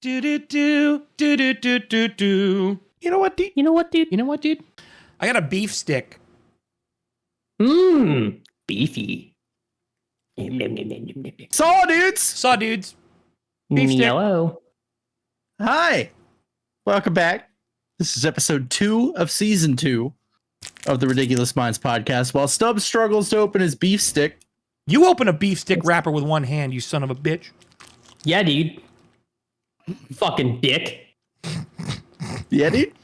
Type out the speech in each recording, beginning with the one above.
Do do do do do do do do. You know what, dude? You know what, dude? You know what, dude? I got a beef stick. Beefy. Saw, dudes. Saw, dudes. Beef stick. Hello. Hi. Welcome back. This is episode 2 of season 2 of the Ridiculous Minds podcast. While Stubbs struggles to open his beef stick. You open a beef stick wrapper with one hand, you son of a bitch. Yeah, dude. Fucking dick. Yeah, dude.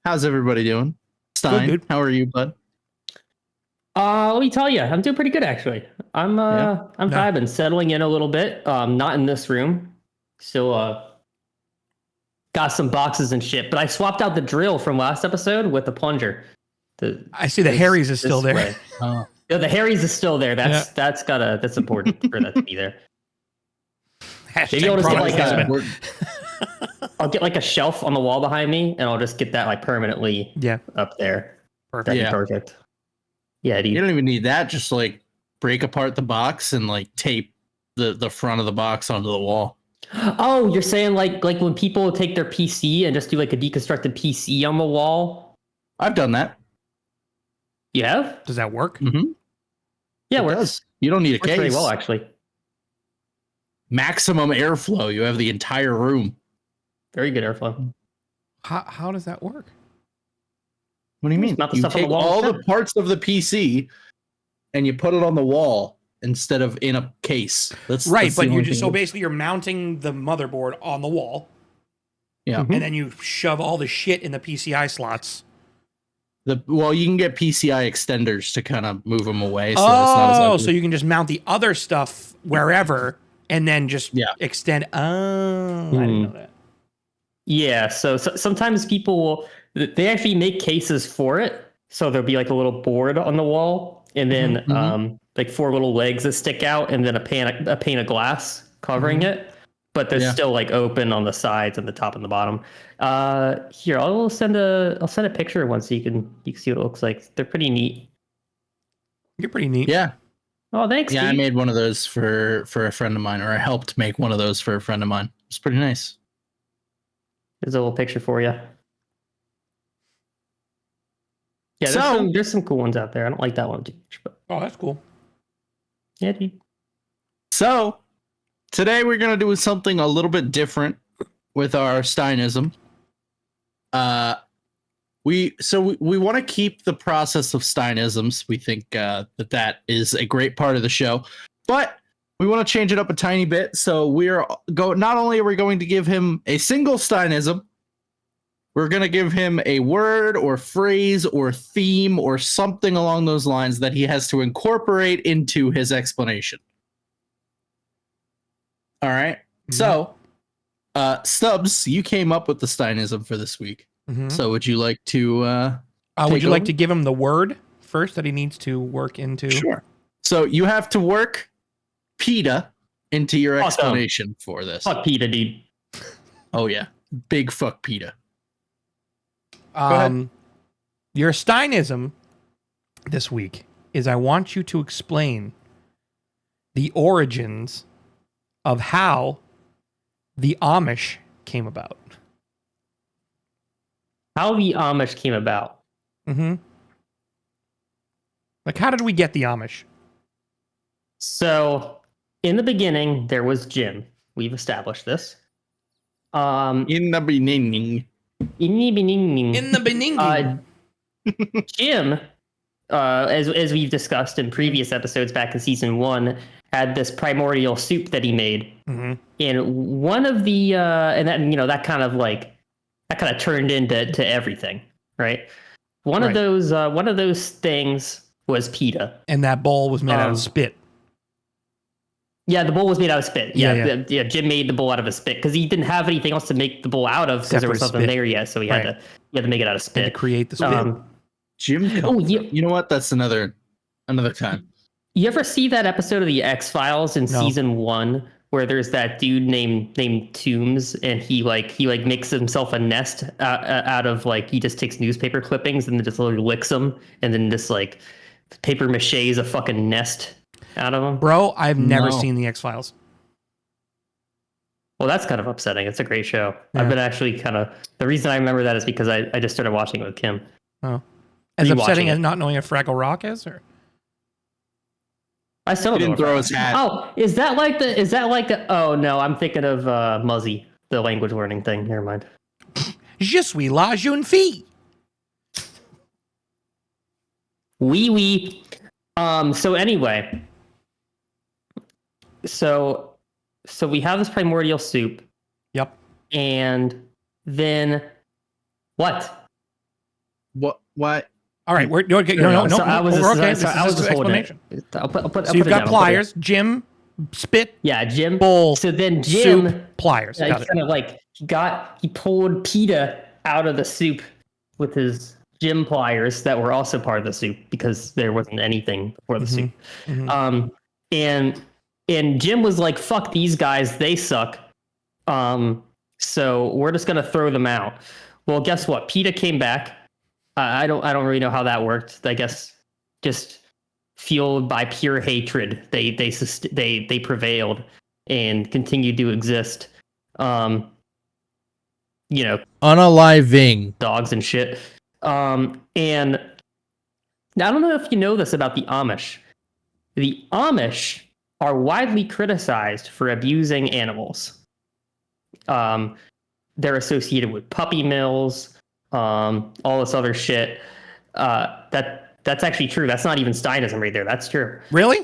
How's everybody doing? Stein, Good, dude. How are you, bud? Let me tell you, I'm doing pretty good actually. I'm vibing, settling in a little bit. Not in this room. Still got some boxes and shit, but I swapped out the drill from last episode with the plunger. I see the Harry's is still there. Yeah, the Harry's is still there. That's important for that to be there. Maybe I'll just get I'll get like a shelf on the wall behind me, and I'll just get that like permanently up there. Perfect. Perfect. Yeah, dude. You don't even need that. Just like break apart the box and like tape the front of the box onto the wall. Oh, you're saying like when people take their PC and just do like a deconstructed PC on the wall? I've done that. You have? Does that work? Mm-hmm. Yeah, it works. does. You don't need a Works case. very well, actually. Maximum airflow. You have the entire room. Very good airflow. How does that work? What do you mean? Not the You stuff on take the wall. all the parts of the PC and you put it on the wall instead of in a case. That's But the you're only thing. basically you're mounting the motherboard on the wall. Yeah. And then you shove all the shit in the PCI slots. Well, you can get PCI extenders to kind of move them away. So that's not as ugly. So you can just mount the other stuff wherever and then just extend. Oh, I didn't know that. Yeah, so sometimes people they actually make cases for it. So there'll be like a little board on the wall, and then like 4 little legs that stick out, and then a pane of glass covering it. But they're still like open on the sides and the top and the bottom. Here, I'll send a picture once so you can see what it looks like. They're pretty neat. You're pretty neat. Yeah. Oh, thanks. Yeah, Steve. I made one of those for a friend of mine, or I helped make one of those for a friend of mine. It's pretty nice. There's a little picture for you. Yeah, there's some cool ones out there. I don't like that one too much, but that's cool. Yeah, dude. So today we're gonna do something a little bit different with our Steinism. We want to keep the process of Steinisms. We think that is a great part of the show, but we want to change it up a tiny bit. So not only are we going to give him a single Steinism, we're going to give him a word or phrase or theme or something along those lines that he has to incorporate into his explanation. All right. Mm-hmm. So, Stubbs, you came up with the Steinism for this week. Mm-hmm. So would you like to would you like to give him the word first that he needs to work into? Sure. So you have to work PETA into your explanation for this. Fuck PETA, dude. Oh yeah. Big fuck PETA. Your Steinism this week is I want you to explain the origins of how the Amish came about. How the Amish came about. Mm-hmm. Like, how did we get the Amish? So, in the beginning, there was Jim. We've established this. In the beginning. Jim, as we've discussed in previous episodes back in season 1, had this primordial soup that he made. Mm-hmm. And one of the and that that kind of turned into everything, right? One of those things was PETA. And that bowl was made out of spit. Yeah, the bowl was made out of spit. Yeah. Jim made the bowl out of a spit because he didn't have anything else to make the bowl out of because there was nothing there yet. So he had to make it out of spit. And to create the spit. Jim. You know what? That's another time. You ever see that episode of the X-Files in season 1 where there's that dude named Toombs and he makes himself a nest out of he just takes newspaper clippings and then just literally licks them and then just paper mache's a fucking nest out of them? Bro, I've never seen the X-Files. Well, that's kind of upsetting. It's a great show. Yeah. I've been actually the reason I remember that is because I just started watching it with Kim. Oh, as Rewatching upsetting it. as not knowing if Fraggle Rock is, or I still He don't didn't know throw what his hat. Oh, is that like the? Oh no, I'm thinking of Muzzy, the language learning thing. Never mind. Je suis la jeune fille. Wee. So anyway, so we have this primordial soup, Yep. and then what? What? All right, we're okay. No, No, So I was we're just, okay. so This I is was just just holding explanation. it. I'll put So you've it got down, pliers, Jim, spit, Yeah, Jim. bowl, So then Jim, soup, pliers. he Got it. kind of like he pulled PETA out of the soup with his gym pliers that were also part of the soup because there wasn't anything for the soup. Mhm. And Jim was like, "Fuck these guys, they suck." So we're just gonna throw them out. Well, guess what? PETA came back. I don't really know how that worked. I guess just fueled by pure hatred, they prevailed and continued to exist. Unaliving. Dogs and shit. And now, I don't know if you know this about the Amish. The Amish are widely criticized for abusing animals. They're associated with puppy mills, all this other shit. That's actually true. That's not even Steinism right there. That's true. Really?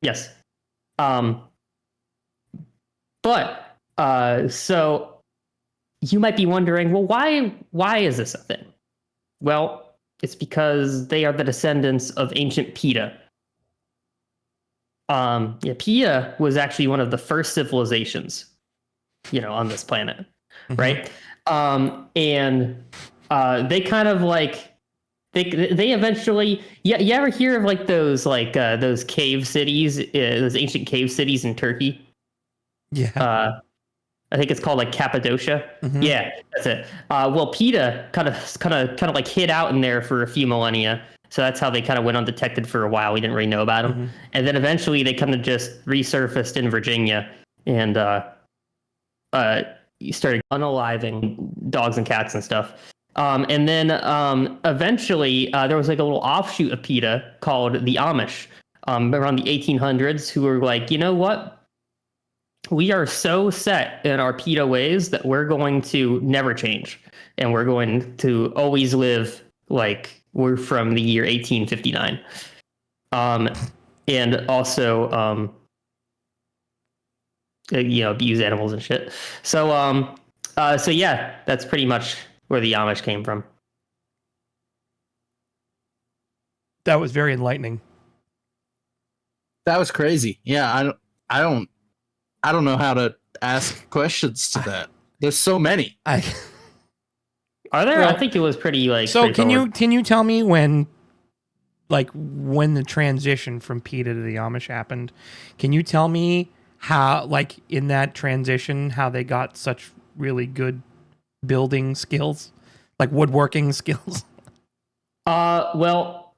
Yes. But so you might be wondering, well, why is this a thing? Well, it's because they are the descendants of ancient PETA. PETA was actually one of the first civilizations, on this planet, right? And they kind of like they eventually, you ever hear of like those cave cities, those ancient cave cities in Turkey? Yeah. I think it's called like Cappadocia. Yeah, that's it. Well, PETA kind of like hid out in there for a few millennia. So that's how they kind of went undetected for a while. We didn't really know about them. And then eventually they kind of just resurfaced in Virginia and started unaliving dogs and cats and stuff. And then eventually there was like a little offshoot of PETA called the Amish around the 1800s who were like, you know what? We are so set in our PETA ways that we're going to never change. And we're going to always live like we're from the year 1859. And also, abuse animals and shit. So yeah, that's pretty much where the Amish came from. That was very enlightening. That was crazy. Yeah, I don't know how to ask questions to that. There's so many. Are there? Well, I think it was pretty like. So can you tell me when the transition from PETA to the Amish happened? Can you tell me how, like, in that transition, how they got such really good building skills, like woodworking skills? Well,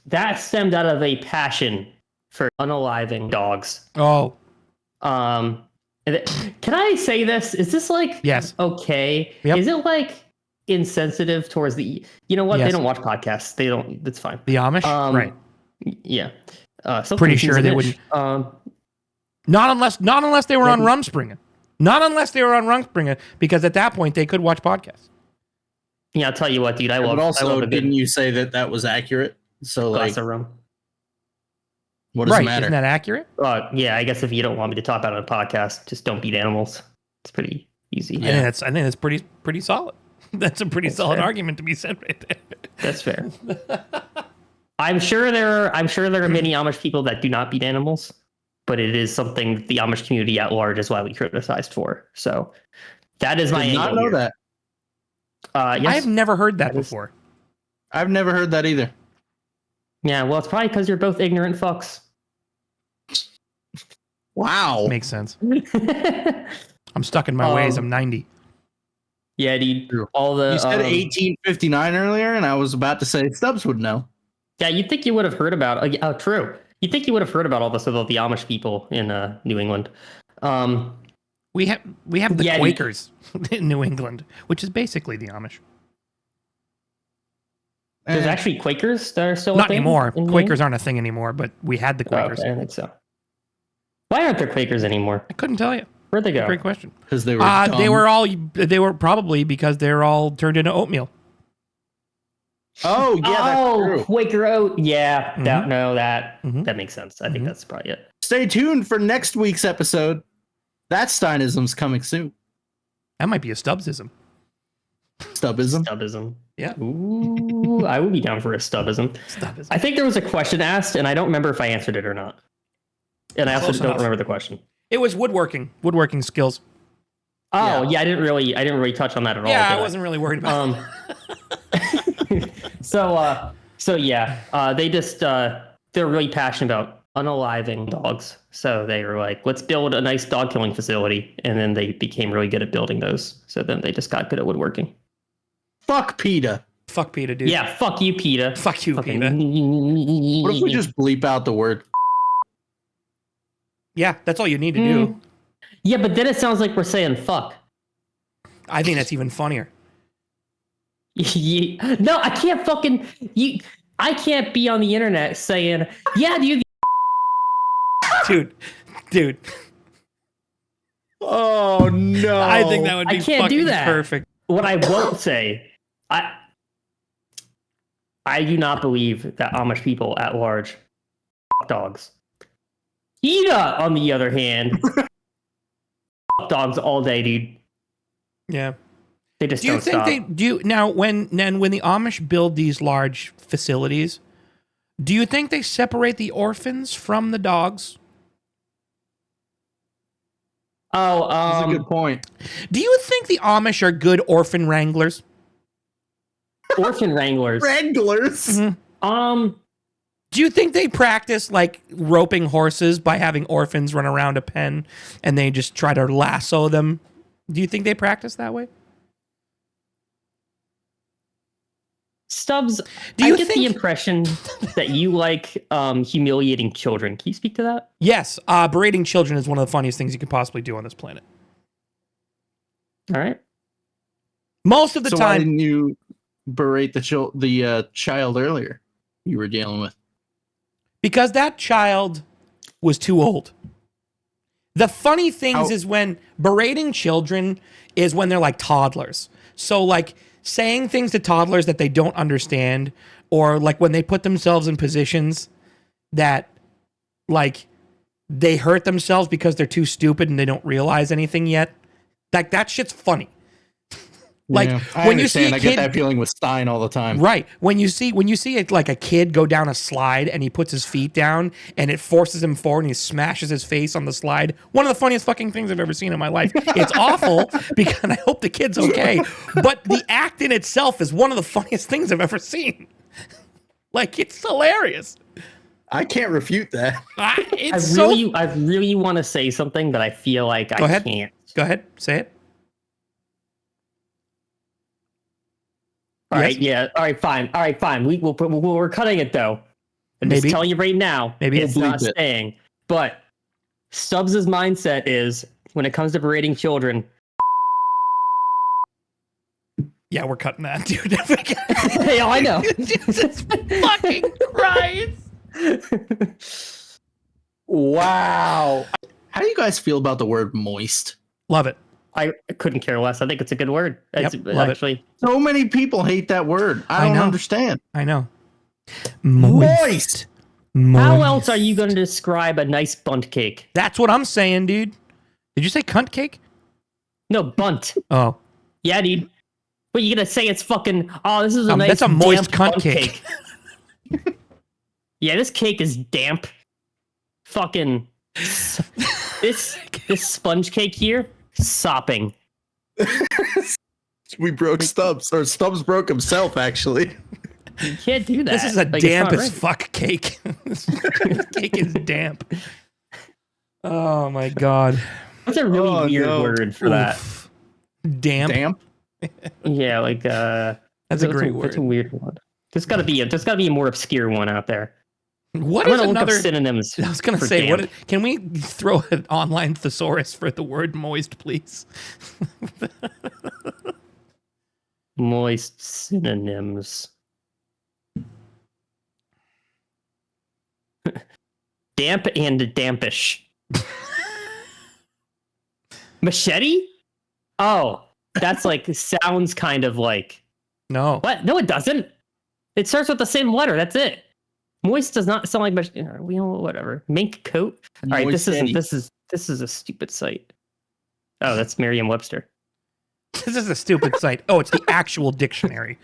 that stemmed out of a passion for unaliving dogs. Oh. Can I say this? Is this like Yes. okay? Yep. Is it like insensitive towards the? You know what? Yes. They don't watch podcasts. They don't. That's fine. The Amish, right? Yeah. Pretty sure they wouldn't. Not unless they were on Rumspringa. Not unless they were on Rumspringa, because at that point they could watch podcasts. Yeah, I'll tell you what, dude. I love. But also, I love a good didn't you say that was accurate? So glass like, of rum. what does Right? it matter? Isn't that accurate? Yeah, I guess if you don't want me to talk about it on a podcast, just don't beat animals. It's pretty easy. I think that's pretty solid. That's a pretty solid fair. argument to be said right there. That's fair. I'm sure there are many Amish people that do not beat animals, but it is something that the Amish community at large is widely criticized for. So that is my Did not angle know here. that. Yes. I've never heard that That is- before. I've never heard that either. Yeah, well, it's probably because you're both ignorant fucks. Wow. Makes sense. I'm stuck in my ways. I'm 90. Yeah, dude. True. All the You said 1859 earlier, and I was about to say Stubbs would know. Yeah, you'd think you would have heard about. Oh, true. You'd think you would have heard about all this about the Amish people in New England. We have the Yeah, Quakers in New England, which is basically the Amish. There's actually Quakers that are still Not a thing anymore. in Maine? Quakers aren't a thing anymore, but we had the Oh, Quakers. okay, I think so. Why aren't there Quakers anymore? I couldn't tell you. Where'd they go? Great question. Because they were dumb. They were probably because they're all turned into oatmeal. Oh, yeah, that's true. Quaker oat. Yeah, Mhm. that makes sense. I think that's probably it. Stay tuned for next week's episode. That Steinism's coming soon. That might be a Stubbsism. Stubbism. Stubbism. Yeah. Ooh, I would be down for a Stubbism. Stubbism. I think there was a question asked, and I don't remember if I answered it or not. And I also Close don't enough. remember the question. It was woodworking skills. Oh, yeah, I didn't really touch on that at all. Yeah, did I wasn't really worried about So yeah, they just they're really passionate about unaliving dogs. So they were like, let's build a nice dog killing facility, and then they became really good at building those. So then they just got good at woodworking. Fuck PETA. Fuck PETA, dude. Yeah, fuck you, PETA. Fuck you, Fucking- PETA. What if we just bleep out the word? Yeah, that's all you need to do. Yeah, but then it sounds like we're saying fuck. I think that's even funnier. No, I can't fucking I can't be on the internet saying, yeah, dude. Dude. Oh, no. I think that would be I can't do fucking that. perfect. What I won't say, I do not believe that Amish people at large dogs. PETA, on the other hand, dogs all day, dude. Yeah. They just Do you don't think stop. they do now when the Amish build these large facilities, do you think they separate the orphans from the dogs? Oh, That's a good point. Do you think the Amish are good orphan wranglers? orphan wranglers. Wranglers. Mhm. Do you think they practice like roping horses by having orphans run around a pen and they just try to lasso them? Do you think they practice that way? Stubbs, Do you I get the think- impression that you like humiliating children. Can you speak to that? Yes, berating children is one of the funniest things you could possibly do on this planet. All right. Most of the So why time, didn't you berate the child earlier you were dealing with? because that child was too old. The funny things How- is when berating children is when they're like toddlers. So like saying things to toddlers that they don't understand, or like when they put themselves in positions that like they hurt themselves because they're too stupid and they don't realize anything yet. Like that shit's funny. Like Yeah, I when you see understand. a I get kid, that feeling with Stein all the time. right? When you see it, like a kid go down a slide and he puts his feet down and it forces him forward and he smashes his face on the slide. One of the funniest fucking things I've ever seen in my life. It's awful because I hope the kid's okay, but the act in itself is one of the funniest things I've ever seen. Like it's hilarious. I can't refute that. It's I really want to say something, but I feel like Go I ahead. can't. Go ahead, say it. All Yes? right, yeah. All right, fine. We're cutting it though. I'm Maybe. just telling you right now. Maybe. It's We'll not bleep it. staying. But Stubbs' mindset is when it comes to berating children. Yeah, we're cutting that, dude. Yeah, I know. Jesus fucking Christ. Wow. How do you guys feel about the word moist? Love it. I couldn't care less. I think it's a good word. It's love it. actually. So many people hate that word. I don't know. understand. I know. Moist. How else are you going to describe a nice bunt cake? That's what I'm saying, dude. Did you say cunt cake? No, bunt. Oh. Yeah, dude. What, you going to say it's fucking, oh, this is a nice that's a moist damp cunt bunt cake. Yeah, this cake is damp. Fucking, this sponge cake here, sopping. We broke Stubbs, or Stubbs broke himself, actually. You can't do that. This is a Like, it's damp not as right. fuck cake. This cake is damp. Oh my god. That's a really Oh, weird no. word for that. Oof. Damp. Damp. Yeah, like That's a great word. That's a weird one. There's gotta be a more obscure one out there. What I'm is gonna look another up synonyms. I was going to for say, damp. can we throw an online thesaurus for the word moist, please? Moist synonyms. Damp and dampish. Machete? Oh, that's like sounds kind of like No. what? No, it doesn't. It starts with the same letter. That's it. Moist does not sound like much. We know whatever. Mink coat. All right, this isn't. This is a stupid site. Oh, that's Merriam-Webster. This is a stupid site. Oh, it's the actual dictionary.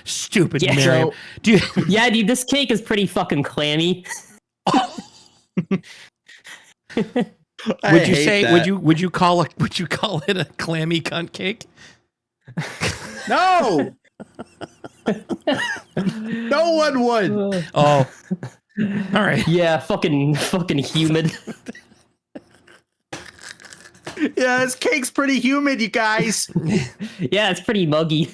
Stupid Yeah, Miriam. Dude, Yeah, dude, this cake is pretty fucking clammy. would you say would you call it a clammy cunt cake? No. No one would. Oh. All right. Yeah, fucking humid. Yeah, this cake's pretty humid, you guys. Yeah, it's pretty muggy.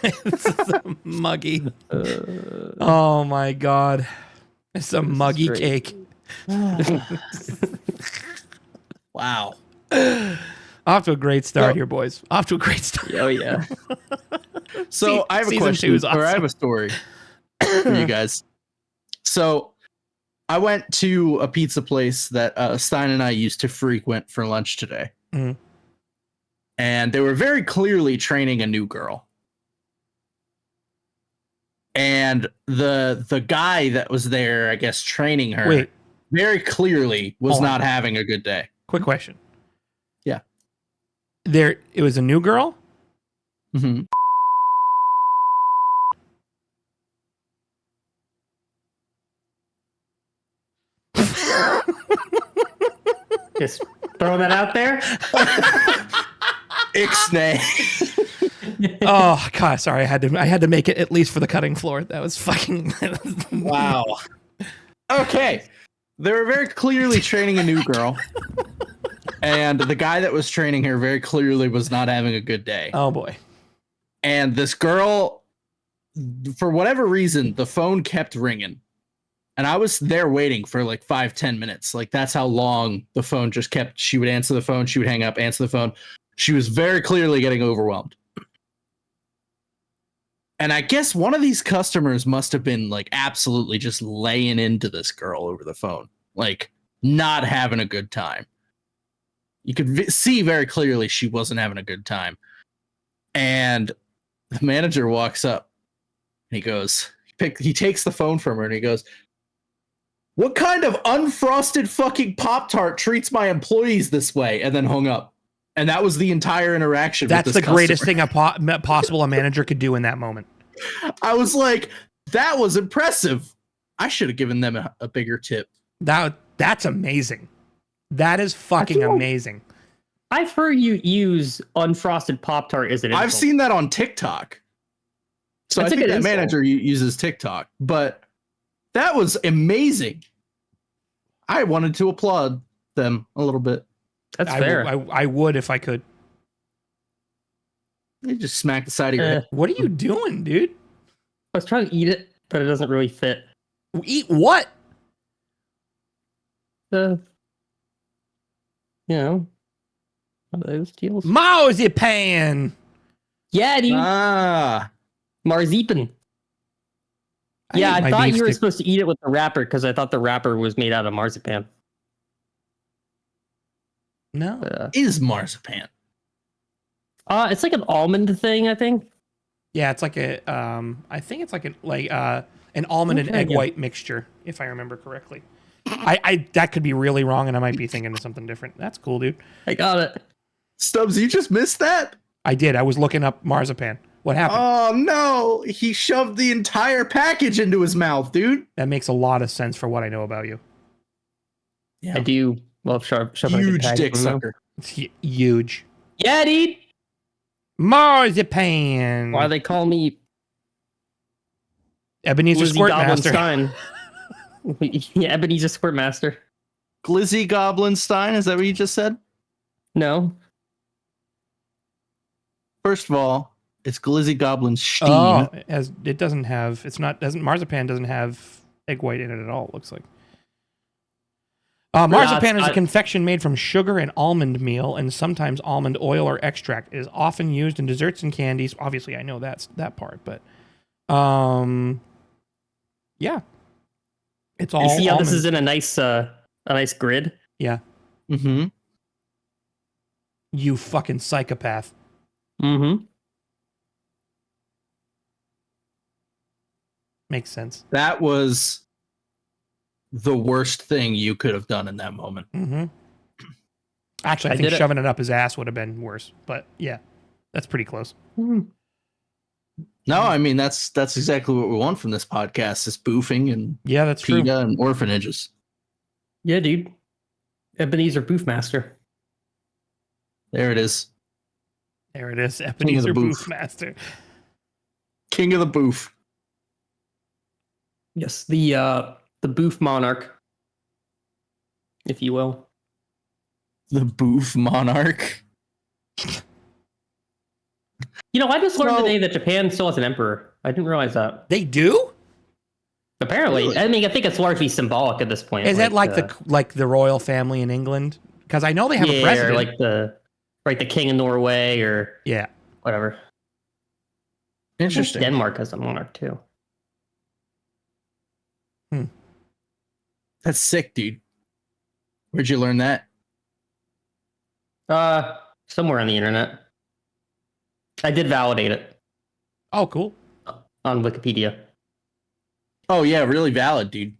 This is a muggy. Oh my god. It's a muggy great. cake. Wow. Off to a great start here, boys. Off to a great start. Oh yeah. So I have a Season question, 2 is or I have awesome. a story for you guys. So I went to a pizza place that Stein and I used to frequent for lunch today. Mhm. And they were very clearly training a new girl. And the guy that was there, I guess, training her, Wait, very clearly was Hold on. not having a good day. quick question. Yeah. It was a new girl? Mm-hmm. Just throw that out there. Ixnay. Oh god, sorry. I had to make it at least for the cutting floor. That was fucking Wow. Okay. They were very clearly training a new girl. And the guy that was training her very clearly was not having a good day. Oh boy. And this girl, for whatever reason, the phone kept ringing. And I was there waiting for like 5-10 minutes. Like that's how long the phone just kept. She would answer the phone. She would hang up, answer the phone. She was very clearly getting overwhelmed. And I guess one of these customers must have been like absolutely just laying into this girl over the phone, like not having a good time. You could see very clearly she wasn't having a good time. And the manager walks up and he goes, he takes the phone from her and he goes, "What kind of unfrosted fucking Pop-Tart treats my employees this way?" And then hung up. And that was the entire interaction. That's with the this greatest customer. thing possible a manager could do in that moment. I was like, that was impressive. I should have given them a bigger tip. That's amazing. That is fucking feel like- amazing. I've heard you use unfrosted Pop-Tart as an I've insult. seen that on TikTok. So That's a I think good that insult. manager uses TikTok. But that was amazing. I wanted to applaud them a little bit. That's fair. I would if I could. They just smacked the side of your head. What are you doing, dude? I was trying to eat it, but it doesn't really fit. Eat what? You know, one of those deals. Marzipan. Yeah, dude. Ah. Marzipan. I Yeah, ate I my thought beef you were stick. supposed to eat it with the wrapper because I thought the wrapper was made out of marzipan. No. But, Is marzipan. it's like an almond thing, I think. Yeah, it's like a I think it's like an almond and Okay, egg yeah. white mixture, if I remember correctly. I that could be really wrong, and I might be thinking of something different. That's cool, dude. I got it. Stubbs, you just missed that? I did. I was looking up marzipan. What happened? Oh, no. He shoved the entire package into his mouth, dude. That makes a lot of sense for what I know about you. Yeah. I do love shoving Huge a dick tag in them. sucker. It's huge. Yeah, dude. Marzipan. Why they call me Ebenezer Lizzie Goblin Squirtmaster. Stein? Yeah, Ebenezer Squirtmaster. Glizzy Goblinstein, is that what you just said? No. First of all, It's Glizzy Goblin Steen. Oh, it doesn't have. It's not. Doesn't marzipan doesn't have egg white in it at all. It looks like. Marzipan is a confection made from sugar and almond meal and sometimes almond oil or extract. It is often used in desserts and candies. Obviously, I know that part, but yeah, it's all. You see how almond. this is in a nice grid? Yeah. Mm-hmm. You fucking psychopath. Mm-hmm. Makes sense. That was the worst thing you could have done in that moment. Mm-hmm. Actually, I think shoving it up his ass would have been worse. But yeah, that's pretty close. Mm-hmm. No, I mean that's exactly what we want from this podcast: is boofing and yeah, that's true. PETA and orphanages. Yeah, dude. Ebenezer Boofmaster. There it is. There it is. Ebenezer boof. Boofmaster. King of the boof. Yes, the boof monarch, if you will. The boof monarch. You know, I just learned today that Japan still has an emperor. I didn't realize that. They do? Apparently. Really? I mean, I think it's largely symbolic at this point. Is it like the royal family in England? Because I know they have a president. Or like the king of Norway or whatever. Interesting. Denmark has a monarch too. That's sick, dude. Where'd you learn that? Somewhere on the internet. I did validate it Oh, cool. on Wikipedia. Oh yeah, really valid, dude.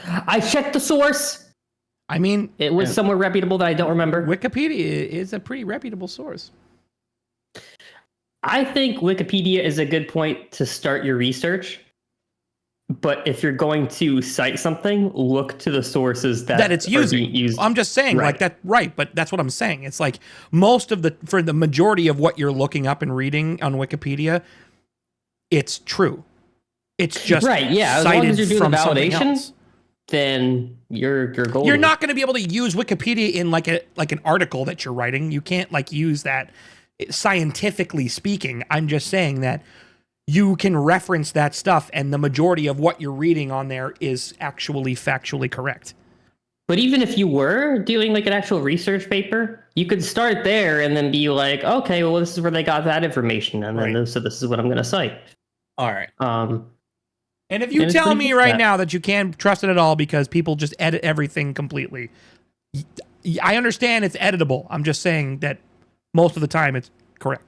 I checked the source. I mean, It was somewhere reputable that I don't remember. Wikipedia is a pretty reputable source. I think Wikipedia is a good point to start your research. But if you're going to cite something, look to the sources that it's using. I'm just saying, like that, right? But that's what I'm saying. It's like for the majority of what you're looking up and reading on Wikipedia, it's true. It's just right. Yeah, as long as you're doing the validation, then you're golden. You're not going to be able to use Wikipedia in like an article that you're writing. You can't like use that scientifically speaking. I'm just saying that you can reference that stuff, and the majority of what you're reading on there is actually factually correct. But even if you were doing like an actual research paper, you could start there and then be like, okay, well, this is where they got that information, and then so this is what I'm going to cite. All right. And if you tell me right now that you can't trust it at all because people just edit everything completely, I understand it's editable. I'm just saying that most of the time it's correct.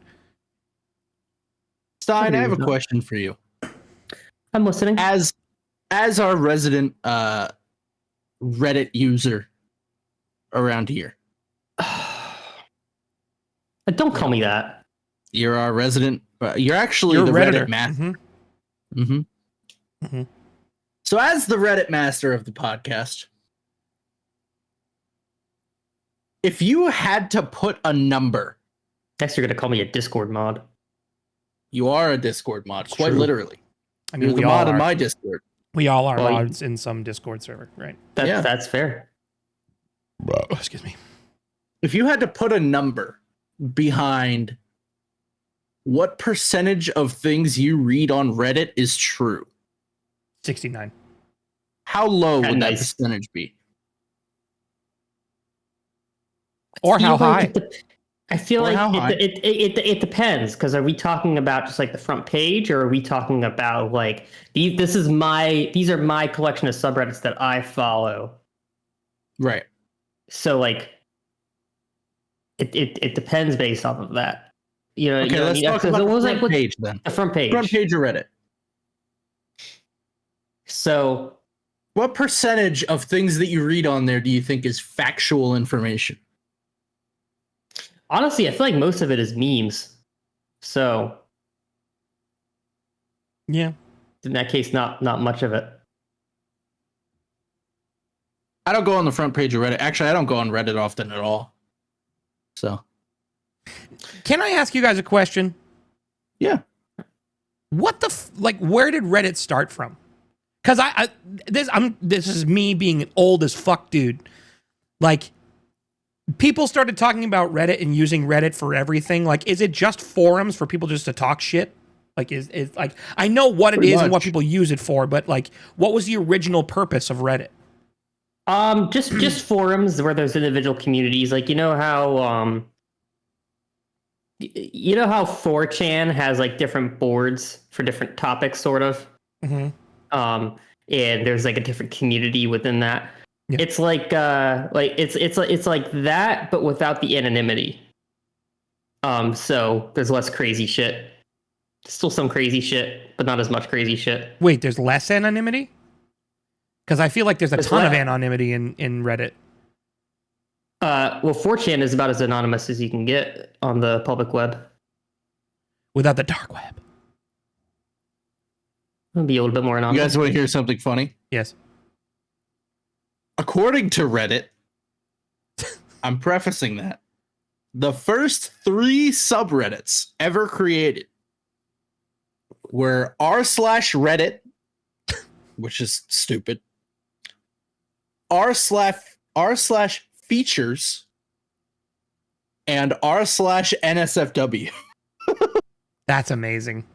Stein, I have a question for you. I'm listening. As our resident Reddit user around here. Don't call me that. You're our resident. You're actually the Reddit master. So as the Reddit master of the podcast, if you had to put a number. Next, you're going to call me a Discord mod. You are a Discord mod, quite literally. I mean, you're the mod in my Discord. We all are mods in some Discord server, right? That's fair. Oh, excuse me. If you had to put a number behind what percentage of things you read on Reddit is true? 69. How low would that percentage be? Or how high? I feel like it depends, because are we talking about just like the front page, or are we talking about like these are my collection of subreddits that I follow? Right. So like it depends based off of that. Okay, let's talk about the front page then. The front page. Front page of Reddit. So what percentage of things that you read on there do you think is factual information? Honestly, I feel like most of it is memes. So yeah, in that case, not much of it. I don't go on the front page of Reddit. Actually, I don't go on Reddit often at all. So, can I ask you guys a question? Yeah. What where did Reddit start from? Because this is me being an old as fuck dude. Like, people started talking about Reddit and using Reddit for everything. Like, is it just forums for people just to talk shit? Like, is like, I know what it is and what people use it for, but like, what was the original purpose of Reddit? Just forums where there's individual communities. Like, you know how 4chan has like different boards for different topics, sort of. Mm-hmm. And there's like a different community within that. Yeah. It's like it's like that, but without the anonymity. So there's less crazy shit. Still some crazy shit, but not as much crazy shit. Wait, there's less anonymity? Because I feel like there's a ton of anonymity in Reddit. Well, 4chan is about as anonymous as you can get on the public web. Without the dark web. It'll be a little bit more anonymous. You guys want to hear something funny? Yes. According to Reddit, I'm prefacing that, the first 3 subreddits ever created were r/Reddit, which is stupid, r/features, and r/NSFW. That's amazing.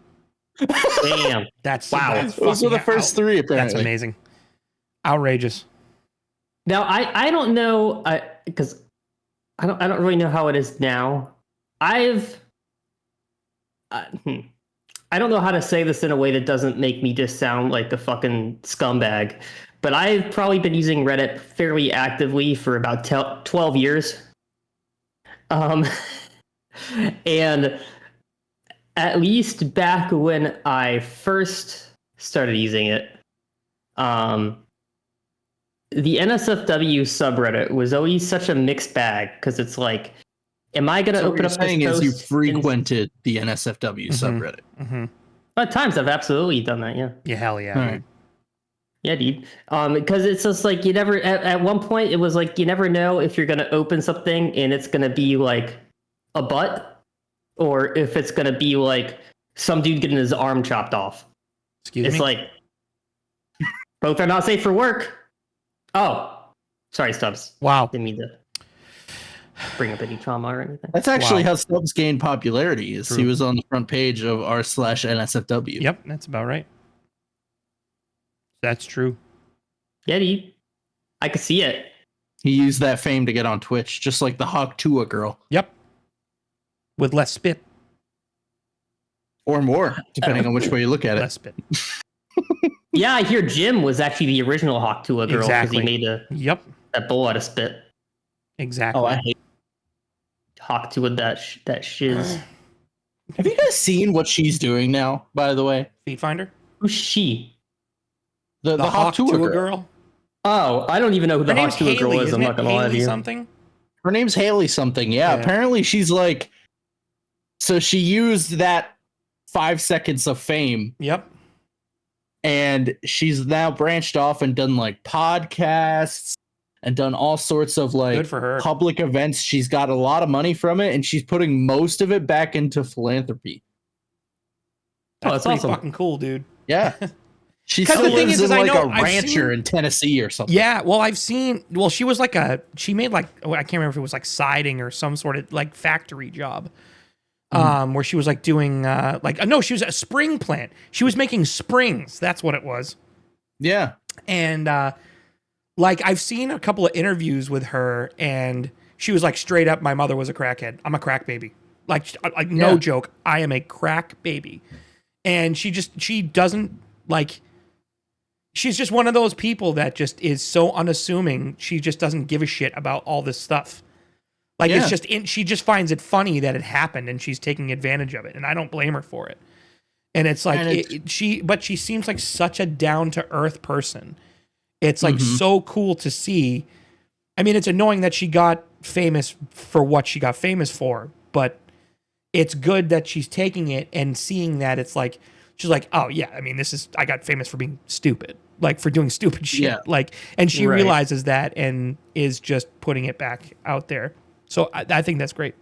Damn. That's wow. That's Those were the first 3, apparently. That's amazing. Outrageous. Now I don't know because I don't really know how it is now. I don't know how to say this in a way that doesn't make me just sound like a fucking scumbag, but I've probably been using Reddit fairly actively for about 12 years. And at least back when I first started using it, the NSFW subreddit was always such a mixed bag because it's like, am I going to open up this saying is you post frequented the NSFW subreddit. Mm-hmm. At times I've absolutely done that, yeah. Yeah, hell yeah. All right. Yeah, dude. Because it's just like you never at one point it was like you never know if you're gonna open something and it's gonna be like a butt or if it's gonna be like some dude getting his arm chopped off. Excuse It's me? like both are not safe for work. Oh, sorry, Stubbs. Wow. Didn't mean to bring up any trauma or anything. That's actually Wow. how Stubbs gained popularity. Is True. he was on the front page of r/NSFW. Yep, that's about right. That's true. Yeah, dude. I could see it. He used that fame to get on Twitch, just like the Hawk Tuah girl, Yep. With less spit. or more, depending on which way you look at it. Less spit. Yeah, I hear Jim was actually the original Hawk Tuah girl because Exactly. he made Yep. that bowl out of spit. Exactly. Oh, I hate. Hawk Tuah that shiz. Have you guys seen what she's doing now? By the way, Feet finder? Who's she? the Hawk Tuah girl. Oh, I don't even know who Her the Hawk name's Tuah girl Haley, is. isn't I'm it? not gonna lie to Haley you. something? Her name's Haley something. Yeah, Yeah. apparently she's like. So she used that 5 seconds of fame, Yep. and she's now branched off and done like podcasts and done all sorts of like Good for her. public events. She's got a lot of money from it, and she's putting most of it back into philanthropy. That's pretty awesome. fucking cool, dude. Yeah. She 'Cause still the thing lives is in I like know- a I've rancher seen- in Tennessee or something. Yeah, well, she was like she made like, I can't remember if it was like siding or some sort of like factory job. Where she was like doing no, she was a spring plant. She was making springs. That's what it was. Yeah. And like I've seen a couple of interviews with her, and she was like straight up, my mother was a crackhead. I'm a crack baby. Like no Yeah. joke. I am a crack baby. And she doesn't like, she's just one of those people that just is so unassuming. She just doesn't give a shit about all this stuff. Like Yeah. it's just, she just finds it funny that it happened and she's taking advantage of it. And I don't blame her for it. And it's like, And but she seems like such a down to earth person. It's like so cool to see. I mean, it's annoying that she got famous for what she got famous for, but it's good that she's taking it and seeing that it's like, she's like, oh yeah, I mean, I got famous for being stupid, like for doing stupid shit. Yeah. Like, and she Right. realizes that and is just putting it back out there. So I think that's great.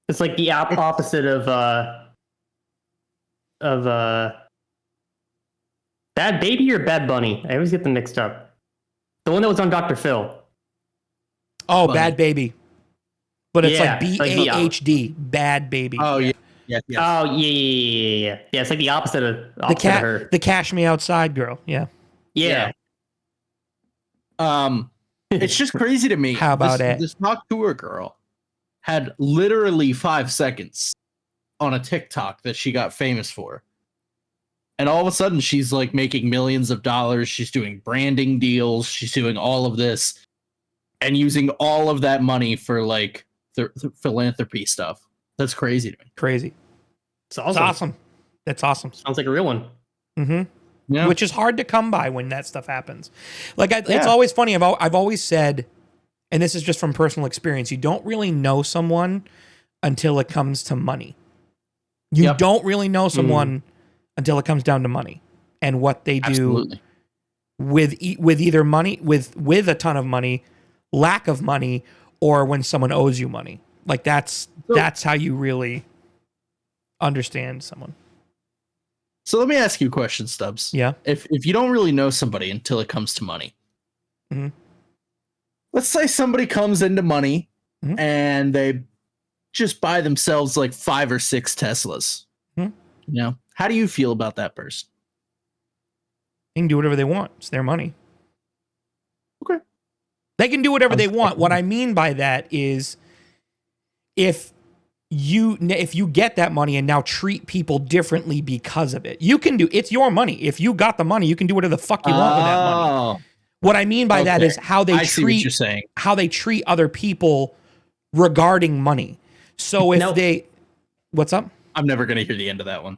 It's like the opposite of Bad Baby or Bad Bunny. I always get them mixed up. The one that was on Dr. Phil. Oh, But- Bad Baby. But it's Yeah, like like the, BAHD, Bad Baby. Oh yeah. Yeah. Oh yeah. Yeah, it's like the opposite of of her. The Cash Me Outside girl. Yeah. Yeah. It's just crazy to me. How about it? This Talk to Her girl had literally 5 seconds on a TikTok that she got famous for. And all of a sudden she's like making millions of dollars. She's doing branding deals. She's doing all of this and using all of that money for like the philanthropy stuff. That's crazy to me. Crazy. It's awesome. It's awesome. That's awesome. Sounds like a real one. Mm-hmm. Yeah. Which is hard to come by when that stuff happens. Like, it's Yeah. always funny. I've always said, and this is just from personal experience, you don't really know someone until it comes to money. You Yep. don't really know someone until it comes down to money and what they do Absolutely. with either money, with a ton of money, lack of money, or when someone owes you money. Like that's how you really understand someone. So let me ask you a question, Stubbs. Yeah. If you don't really know somebody until it comes to money, Mhm. let's say somebody comes into money Mhm. and they just buy themselves like 5 or 6 Teslas. Mhm. You know, how do you feel about that person? They can do whatever they want. It's their money. Okay. They can do whatever they Sounds want. like- What I mean by that is if you get that money and now treat people differently because of it, it's your money. If you got the money, you can do whatever the fuck you want with that money. Oh, What I mean by that okay. is how they I see what you're treat saying. other people regarding money. So if No. what's up? I'm never going to hear the end of that one.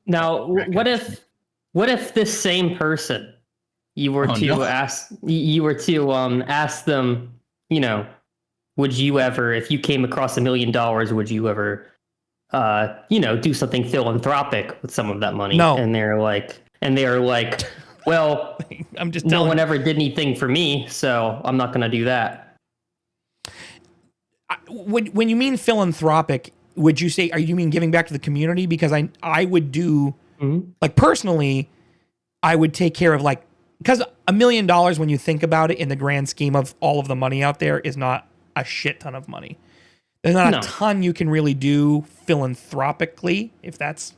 Now, what if this same person you were Oh, to no. ask them, you know, would you ever, if you came across $1 million, would you ever do something philanthropic with some of that money? No. And they're like, well, I'm just no telling one you. ever did anything for me, so I'm not going to do that. When you mean philanthropic, would you say, you mean giving back to the community? Because I would do, like personally, I would take care of because $1 million, when you think about it in the grand scheme of all of the money out there, is not a shit ton of money. There's not No. a ton you can really do philanthropically, if that's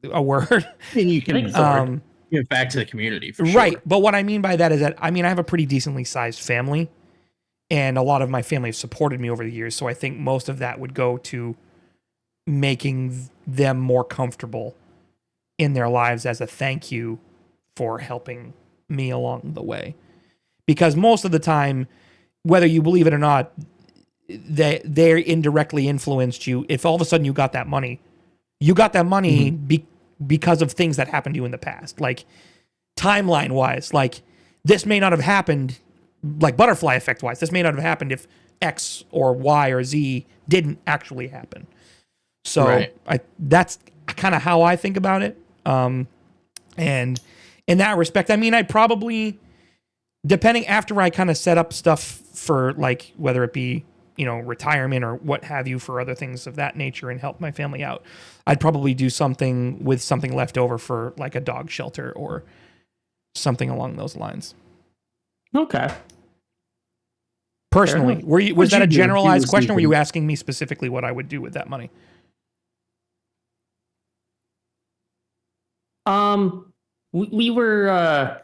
a word. And you can I think so. give back to the community for sure. Right. But what I mean by that is that, I have a pretty decently sized family, and a lot of my family have supported me over the years. So I think most of that would go to making them more comfortable in their lives as a thank you for helping me along the way. Because most of the time, whether you believe it or not, they indirectly influenced you. If all of a sudden you got that money because of things that happened to you in the past. Like timeline wise, like this may not have happened, like butterfly effect wise, this may not have happened if X or Y or Z didn't actually happen. So Right. that's kind of how I think about it. And in that respect, I'd probably, depending after I kind of set up stuff for like, whether it be, retirement or what have you, for other things of that nature and help my family out, I'd probably do something with something left over for like a dog shelter or something along those lines. Okay. Personally, was What'd that you a do if you generalized was question? Or were you thinking- asking me specifically what I would do with that money? We were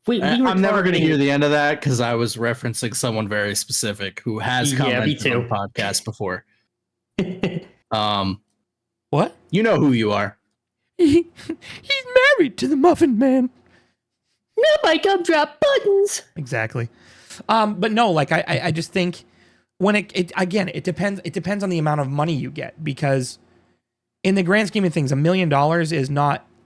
we were I'm never going to targeting- hear the end of that because I was referencing someone very specific who has Yeah, me commented too. on podcasts before. What? You know who you are. He's married to the Muffin Man. Not my gumdrop buttons. Exactly. But no, like I just think when it again, it depends on the amount of money you get, because in the grand scheme of things, $1 million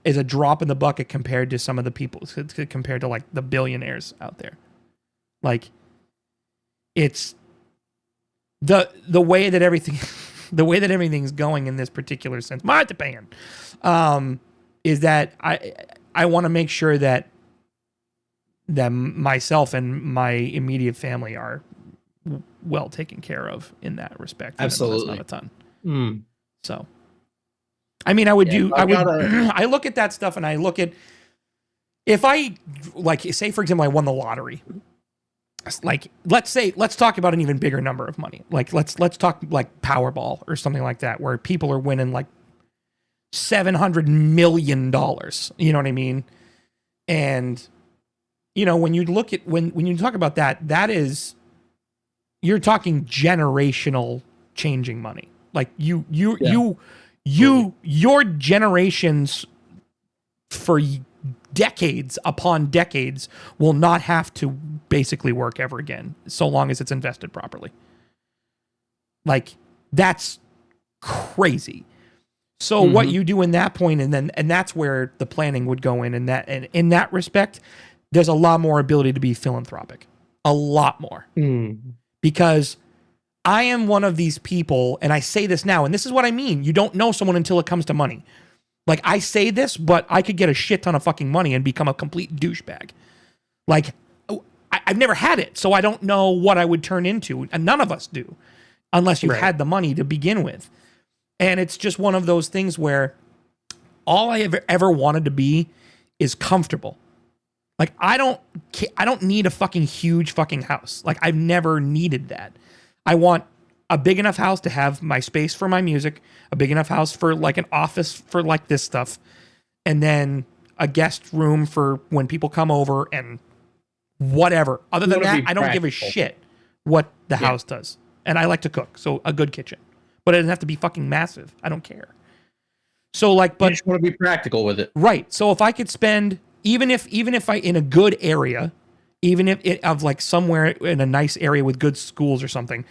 is a drop in the bucket compared to some of the people, compared to like the billionaires out there. Like it's the way that everything's going in this particular sense, my Japan, is that I want to make sure that myself and my immediate family are well taken care of in that respect. even though Absolutely. that's not a ton. Mm. So, I would I look at that stuff and I look at, if I, like, say for example, I won the lottery like let's talk about an even bigger number of money. Like let's talk like Powerball or something like that, where people are winning like $700 million. You know what I mean? And when you look at when you talk about that is, you're talking generational changing money. Like your generations for decades upon decades will not have to basically work ever again, so long as it's invested properly. Like, that's crazy. So what you do in that point, and that's where the planning would go in, and in that respect, there's a lot more ability to be philanthropic. A lot more. Because I am one of these people, and I say this now, and this is what I mean. You don't know someone until it comes to money. Like, I say this, but I could get a shit ton of fucking money and become a complete douchebag. Like, I've never had it, so I don't know what I would turn into. And none of us do, unless you had the money to begin with. And it's just one of those things where all I ever wanted to be is comfortable. Like, I don't need a fucking huge fucking house. Like, I've never needed that. I want a big enough house to have my space for my music, a big enough house for like an office for like this stuff, and then a guest room for when people come over and whatever. Other than that, I don't give a shit what the house does. And I like to cook, so a good kitchen. But it doesn't have to be fucking massive. I don't care. So like, but you just want to be practical with it. Right. So if I could spend, even if I, in a good area, even if it of like somewhere in a nice area with good schools or something,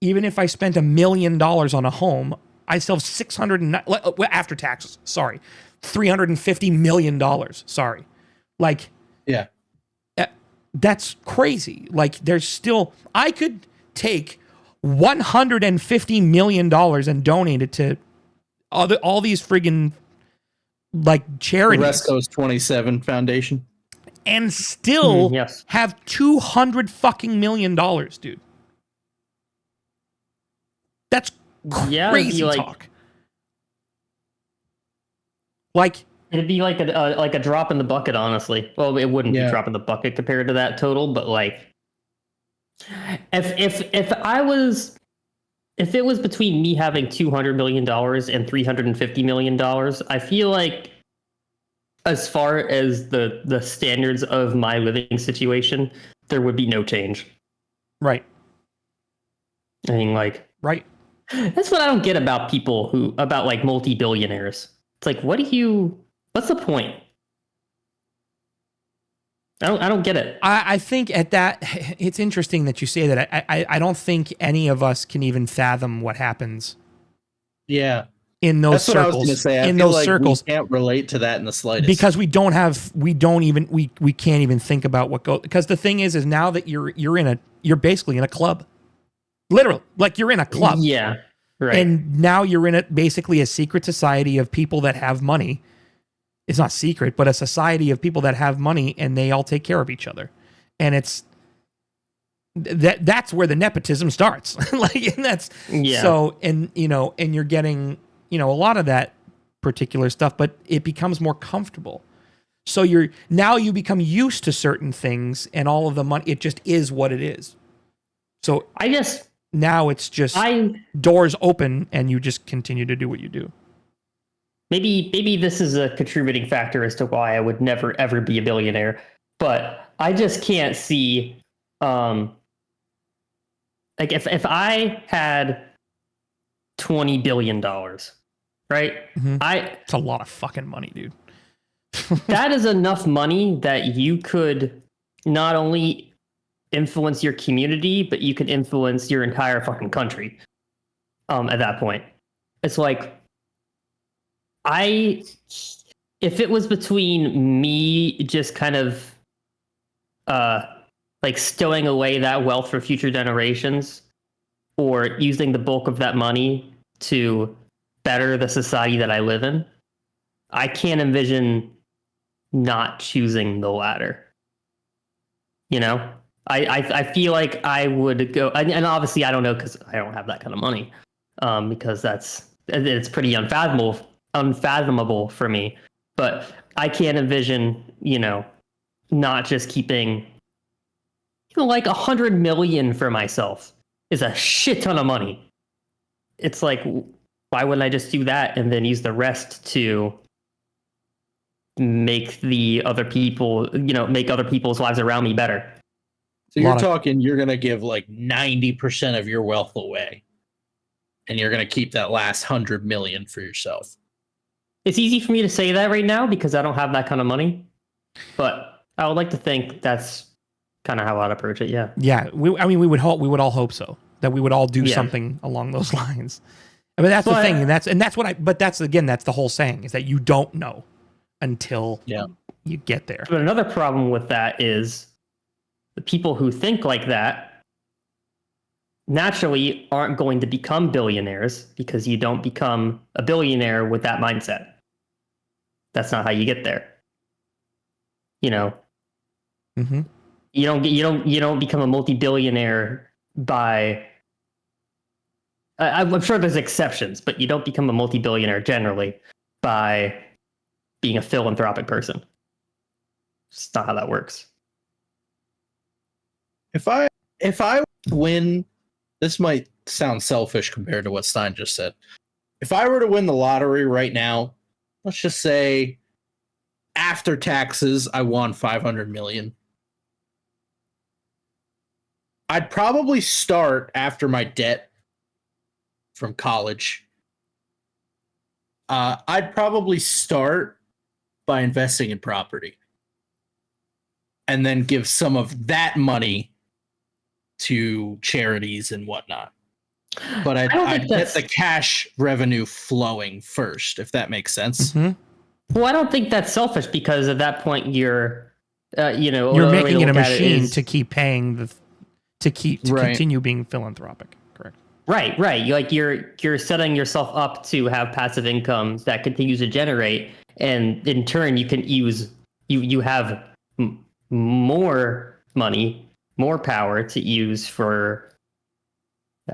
even if I spent $1 million on a home, I still have 600 after taxes. Sorry, $350 million. Sorry, like, yeah, that's crazy. Like, there's still, I could take $150 million and donate it to all these friggin' like charities. Resco's 27 Foundation, and still have $200 fucking million, dude. That's crazy talk. Like, it'd be like a drop in the bucket, honestly. Well, it wouldn't be a drop in the bucket compared to that total, but like, if it was between me having $200 million and $350 million, I feel like, as far as the standards of my living situation, there would be no change. Right. I mean, like, right. That's what I don't get about about like multi-billionaires. It's like, what's the point? I don't get it. I think at that, it's interesting that you say that. I don't think any of us can even fathom what happens. Yeah. In those circles. That's what I was going to say. I feel like circles, we can't relate to that in the slightest. Because we can't even think about what goes. Because the thing is now that you're basically in a club. Literally, like, you're in a club. Yeah. Right. And now you're in basically a secret society of people that have money. It's not secret, but a society of people that have money, and they all take care of each other. And that's where the nepotism starts. Like, and that's so, and and you're getting, a lot of that particular stuff, but it becomes more comfortable. So you become used to certain things, and all of the money, it just is what it is. So now it's just doors open, and you just continue to do what you do. Maybe this is a contributing factor as to why I would never ever be a billionaire, but I just can't see, like, if I had $20 billion, right? It's a lot of fucking money, dude. That is enough money that you could not only influence your community, but you could influence your entire fucking country. At that point, it's like, if it was between me just kind of like stowing away that wealth for future generations, or using the bulk of that money to better the society that I live in, I can't envision not choosing the latter. I feel like I would go, and obviously I don't know, because I don't have that kind of money, because it's pretty unfathomable for me. But I can't envision, not just keeping like 100 million for myself is a shit ton of money. It's like, why wouldn't I just do that and then use the rest to make the other people, make other people's lives around me better? So you're talking, you're going to give like 90% of your wealth away, and you're going to keep that last 100 million for yourself. It's easy for me to say that right now because I don't have that kind of money, but I would like to think that's kind of how I'd approach it. Yeah. Yeah. We would all hope so, that we would all do something along those lines. I mean, that's the thing. And that's the whole saying, is that you don't know until you get there. But another problem with that is the people who think like that naturally aren't going to become billionaires, because you don't become a billionaire with that mindset. That's not how you get there. Mm-hmm. You don't become a multi-billionaire by. I'm sure there's exceptions, but you don't become a multi-billionaire generally by being a philanthropic person. It's not how that works. If I win, this might sound selfish compared to what Stein just said. If I were to win the lottery right now, let's just say after taxes, I won 500 million. I'd probably start after my debt from college. I'd probably start by investing in property, and then give some of that money to charities and whatnot. But I'd get the cash revenue flowing first, if that makes sense. Mm-hmm. Well, I don't think that's selfish, because at that point you're making it a machine to keep paying continue being philanthropic. Correct. Right. Like you're setting yourself up to have passive income that continues to generate, and in turn you can you have more money, more power to use for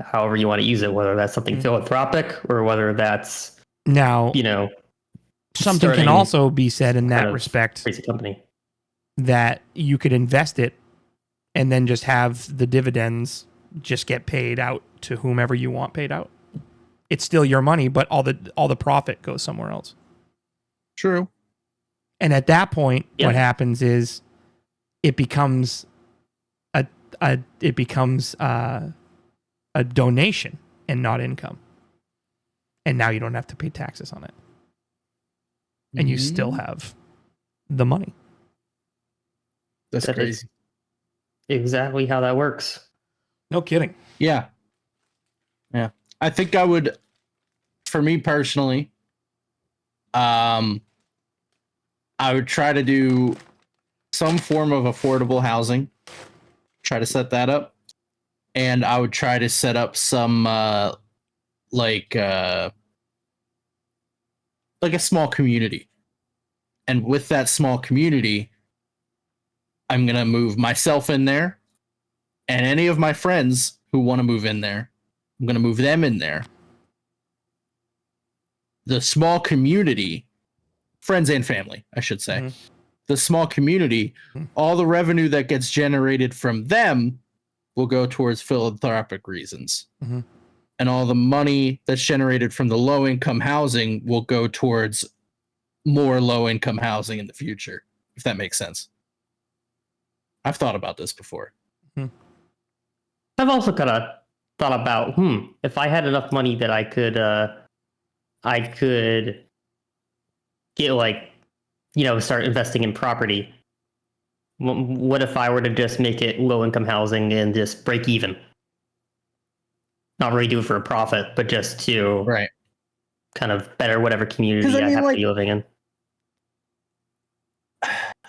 however you want to use it, whether that's something philanthropic or whether that's something can also be said in that respect, crazy company, that you could invest it and then just have the dividends just get paid out to whomever you want paid out. It's still your money, but all the profit goes somewhere else. True. And at that point, what happens is it becomes a donation and not income. And now you don't have to pay taxes on it. And you still have the money. That's crazy. Exactly how that works. No kidding. Yeah. I think I would, for me personally, I would try to do some form of affordable housing, try to set that up. And I would try to set up some like a small community. And with that small community, I'm going to move myself in there, and any of my friends who want to move in there, I'm going to move them in there. The small community, friends and family, I should say, the small community, all the revenue that gets generated from them will go towards philanthropic reasons. Mm-hmm. And all the money that's generated from the low-income housing will go towards more low-income housing in the future, if that makes sense. I've thought about this before. I've also kind of thought about, if I had enough money that I could get start investing in property. What if I were to just make it low-income housing and just break even? Not really do it for a profit, but just to kind of better whatever community I have to be living in.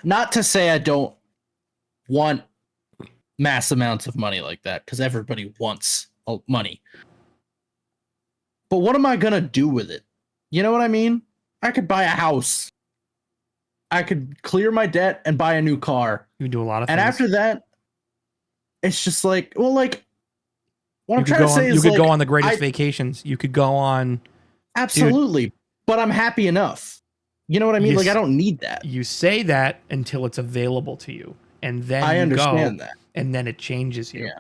Not to say I don't want mass amounts of money like that, because everybody wants money. But what am I going to do with it? You know what I mean? I could buy a house. I could clear my debt and buy a new car. You do a lot of things. And after that, it's just like, what I'm trying to say is you could go on the greatest vacations. You could go on. Absolutely. But I'm happy enough. You know what I mean? I don't need that. You say that until it's available to you. and then I you understand go, that. and then it changes you. Yeah.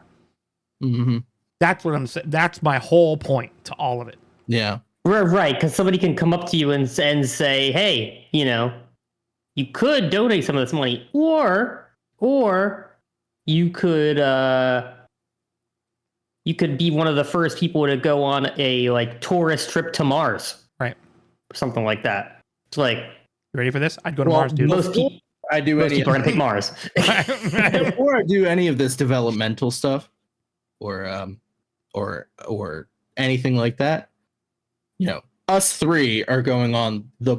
Mm-hmm. That's what I'm saying. That's my whole point to all of it. Yeah. Right, because somebody can come up to you and say, "Hey, you could donate some of this money, or you could be one of the first people to go on a like tourist trip to Mars, Right. or something like that." It's like, You ready for this? I'd go to Well, Mars, dude. most before people, I do most any people are gonna pick Mars. before I do any of this developmental stuff, or anything like that, us three are going on the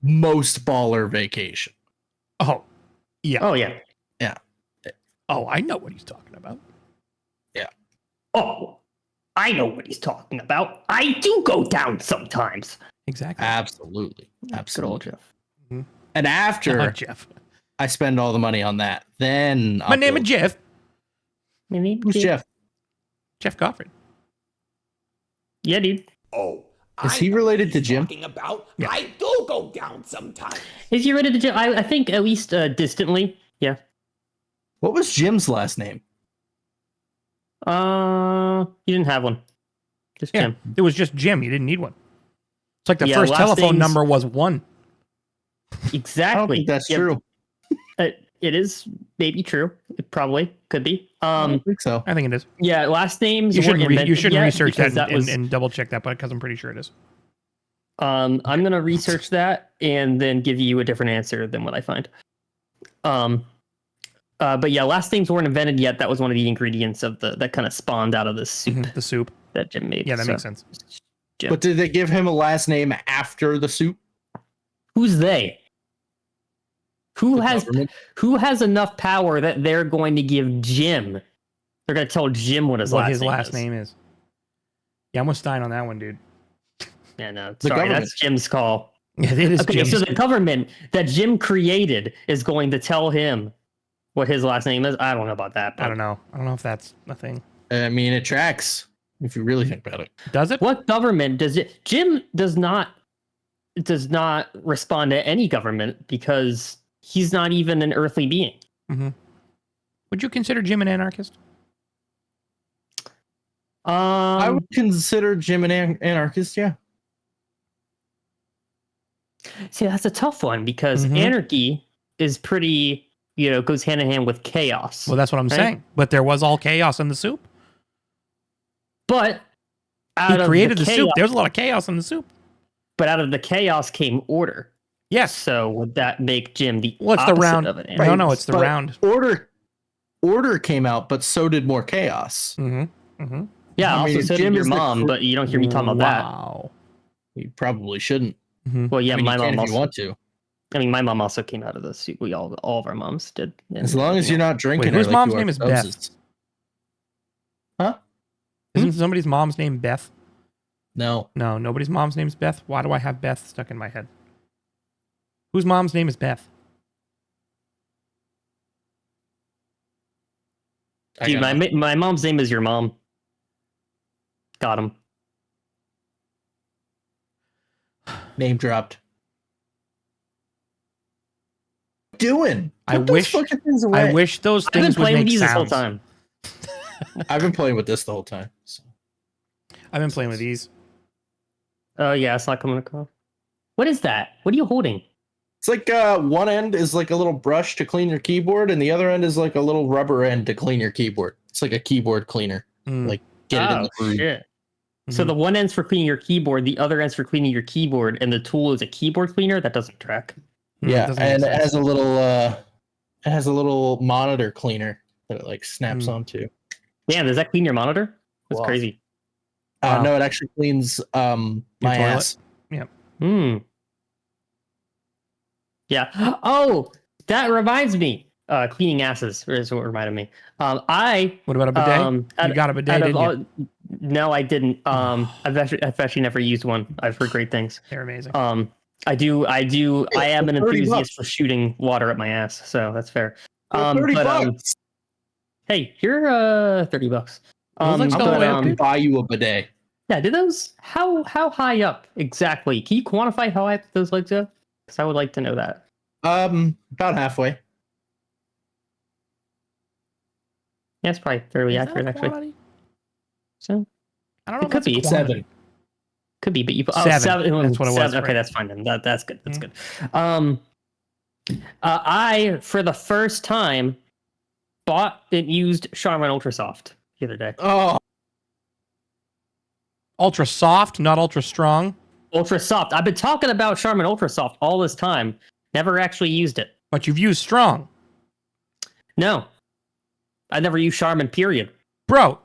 most baller vacation. Oh, yeah. Oh yeah. Oh, I know what he's talking about. Oh, I know what he's talking about. I do go down sometimes. Exactly. Absolutely. Good old Absolutely. Jeff. And after Oh, Jeff. I spend all the money on that, then My name is Jeff. Who's Jeff? Jeff Goffred. Yeah, dude. Oh, Is he related to Jim? talking about? Yeah. I do go down sometimes. Is he ready to Jim? I think at least distantly. Yeah. What was Jim's last name? You didn't have one. Just Yeah. Jim. It was just Jim. You didn't need one. It's like the Yeah, first last telephone names- number was 1. Exactly. I don't think that's Yep. true. It is maybe true. It probably could be. I don't think so. I think it is. Yeah. Last names. You weren't shouldn't, you invented shouldn't yet research because that, was. and double check that, because I'm pretty sure it is. I'm gonna research that and then give you a different answer than what I find. But yeah, last names weren't invented yet. That was one of the ingredients of that kind of spawned out of the soup Mhm, the soup. that Jim made. Yeah, that So, makes sense. Jim. But did they give him a last name after the soup? Who's they? Who The has government? who has enough power that they're going to give Jim? They're going to tell Jim what his last name is. Yeah, I'm with Stein on that one, dude. Yeah, no, The sorry, government. that's Jim's call. Yeah, it is Okay, Jim's. so the government that Jim created is going to tell him what his last name is. I don't know about that. But I don't know. I don't know if that's a thing. I mean, it tracks if you really think about it. Does it? What government does it? Jim does not respond to any government because he's not even an earthly being. Mm-hmm. Would you consider Jim an anarchist? I would consider Jim an anarchist, yeah. See, that's a tough one because Mhm. anarchy is pretty, goes hand in hand with chaos. Well, that's what I'm Right? saying. But there was all chaos in the soup. But He out of created the chaos, soup. There was a lot of chaos in the soup. but out of the chaos came order. Yes. So would that make Jim the Well, it's the opposite round. of an No, anarchist? no, it's the But round. Order came out, but so did more chaos. Mm-hmm. Mm-hmm. Yeah, I also mean, so Jim did your is the mom, but you don't hear me talking about that. Wow. You probably shouldn't. Mm-hmm. Well, yeah, I mean, my you can mom if you also. want to. I mean, my mom also came out of the soup. We all of our moms did. As long as you're not drinking. Wait, whose it like mom's you are name is spouses. Huh? Isn't somebody's mom's name Beth? No. No, nobody's mom's name is Beth. Why do I have Beth stuck in my head? Whose mom's name is Beth? Dude, my mom's name is your mom. Got him. Name dropped. Doing? I Put those wish- fucking things away. I wish those I've been things would playing with make these this whole sounds. time. I've been playing with this the whole time. So. I've been playing with these. Oh yeah, it's not coming across. What is that? What are you holding? It's like one end is like a little brush to clean your keyboard, and the other end is like a little rubber end to clean your keyboard. It's like a keyboard cleaner. Mm. Like get it in Oh the groove. shit. So Mhm. the one end's for cleaning your keyboard, the other end's for cleaning your keyboard, and the tool is a keyboard cleaner. That doesn't track. Mm, Yeah, doesn't make and it sense. has a little monitor cleaner that it like snaps Mm. onto. Man, does that clean your monitor? That's Wow. crazy. Wow. No, it actually cleans my toilet? ass. Hmm. Yeah. Oh, that reminds me. Cleaning asses is what reminded me. I What about a bidet? out- You got a bidet, out of didn't all, you? no, I didn't. I've actually never used one. I've heard great things. They're amazing. I do. I am an 30 enthusiast bucks. for shooting water at my ass, so that's fair. For 30 but, bucks. hey, you're $30. Those Um, like I'm still but, way up, gonna dude? buy you a bidet. yeah, did those how high up exactly? Can you quantify how high those legs go? Because I would like to know that. About halfway. Yeah, it's probably fairly Is that accurate, actually. quantity? So I don't know It if could that's be. quantity. 7. could be, but you put Seven. seven. That's what it was, Seven. Okay, right. that's fine then. That's good. That's Mhm. good. I for the first time bought and used Charmin Ultra Soft the other day. Oh, Ultra soft, not ultra strong, Ultra Soft. I've been talking about Charmin Ultra Soft all this time. Never actually used it. but you've used strong. No, I never used Charmin. Period. Bro,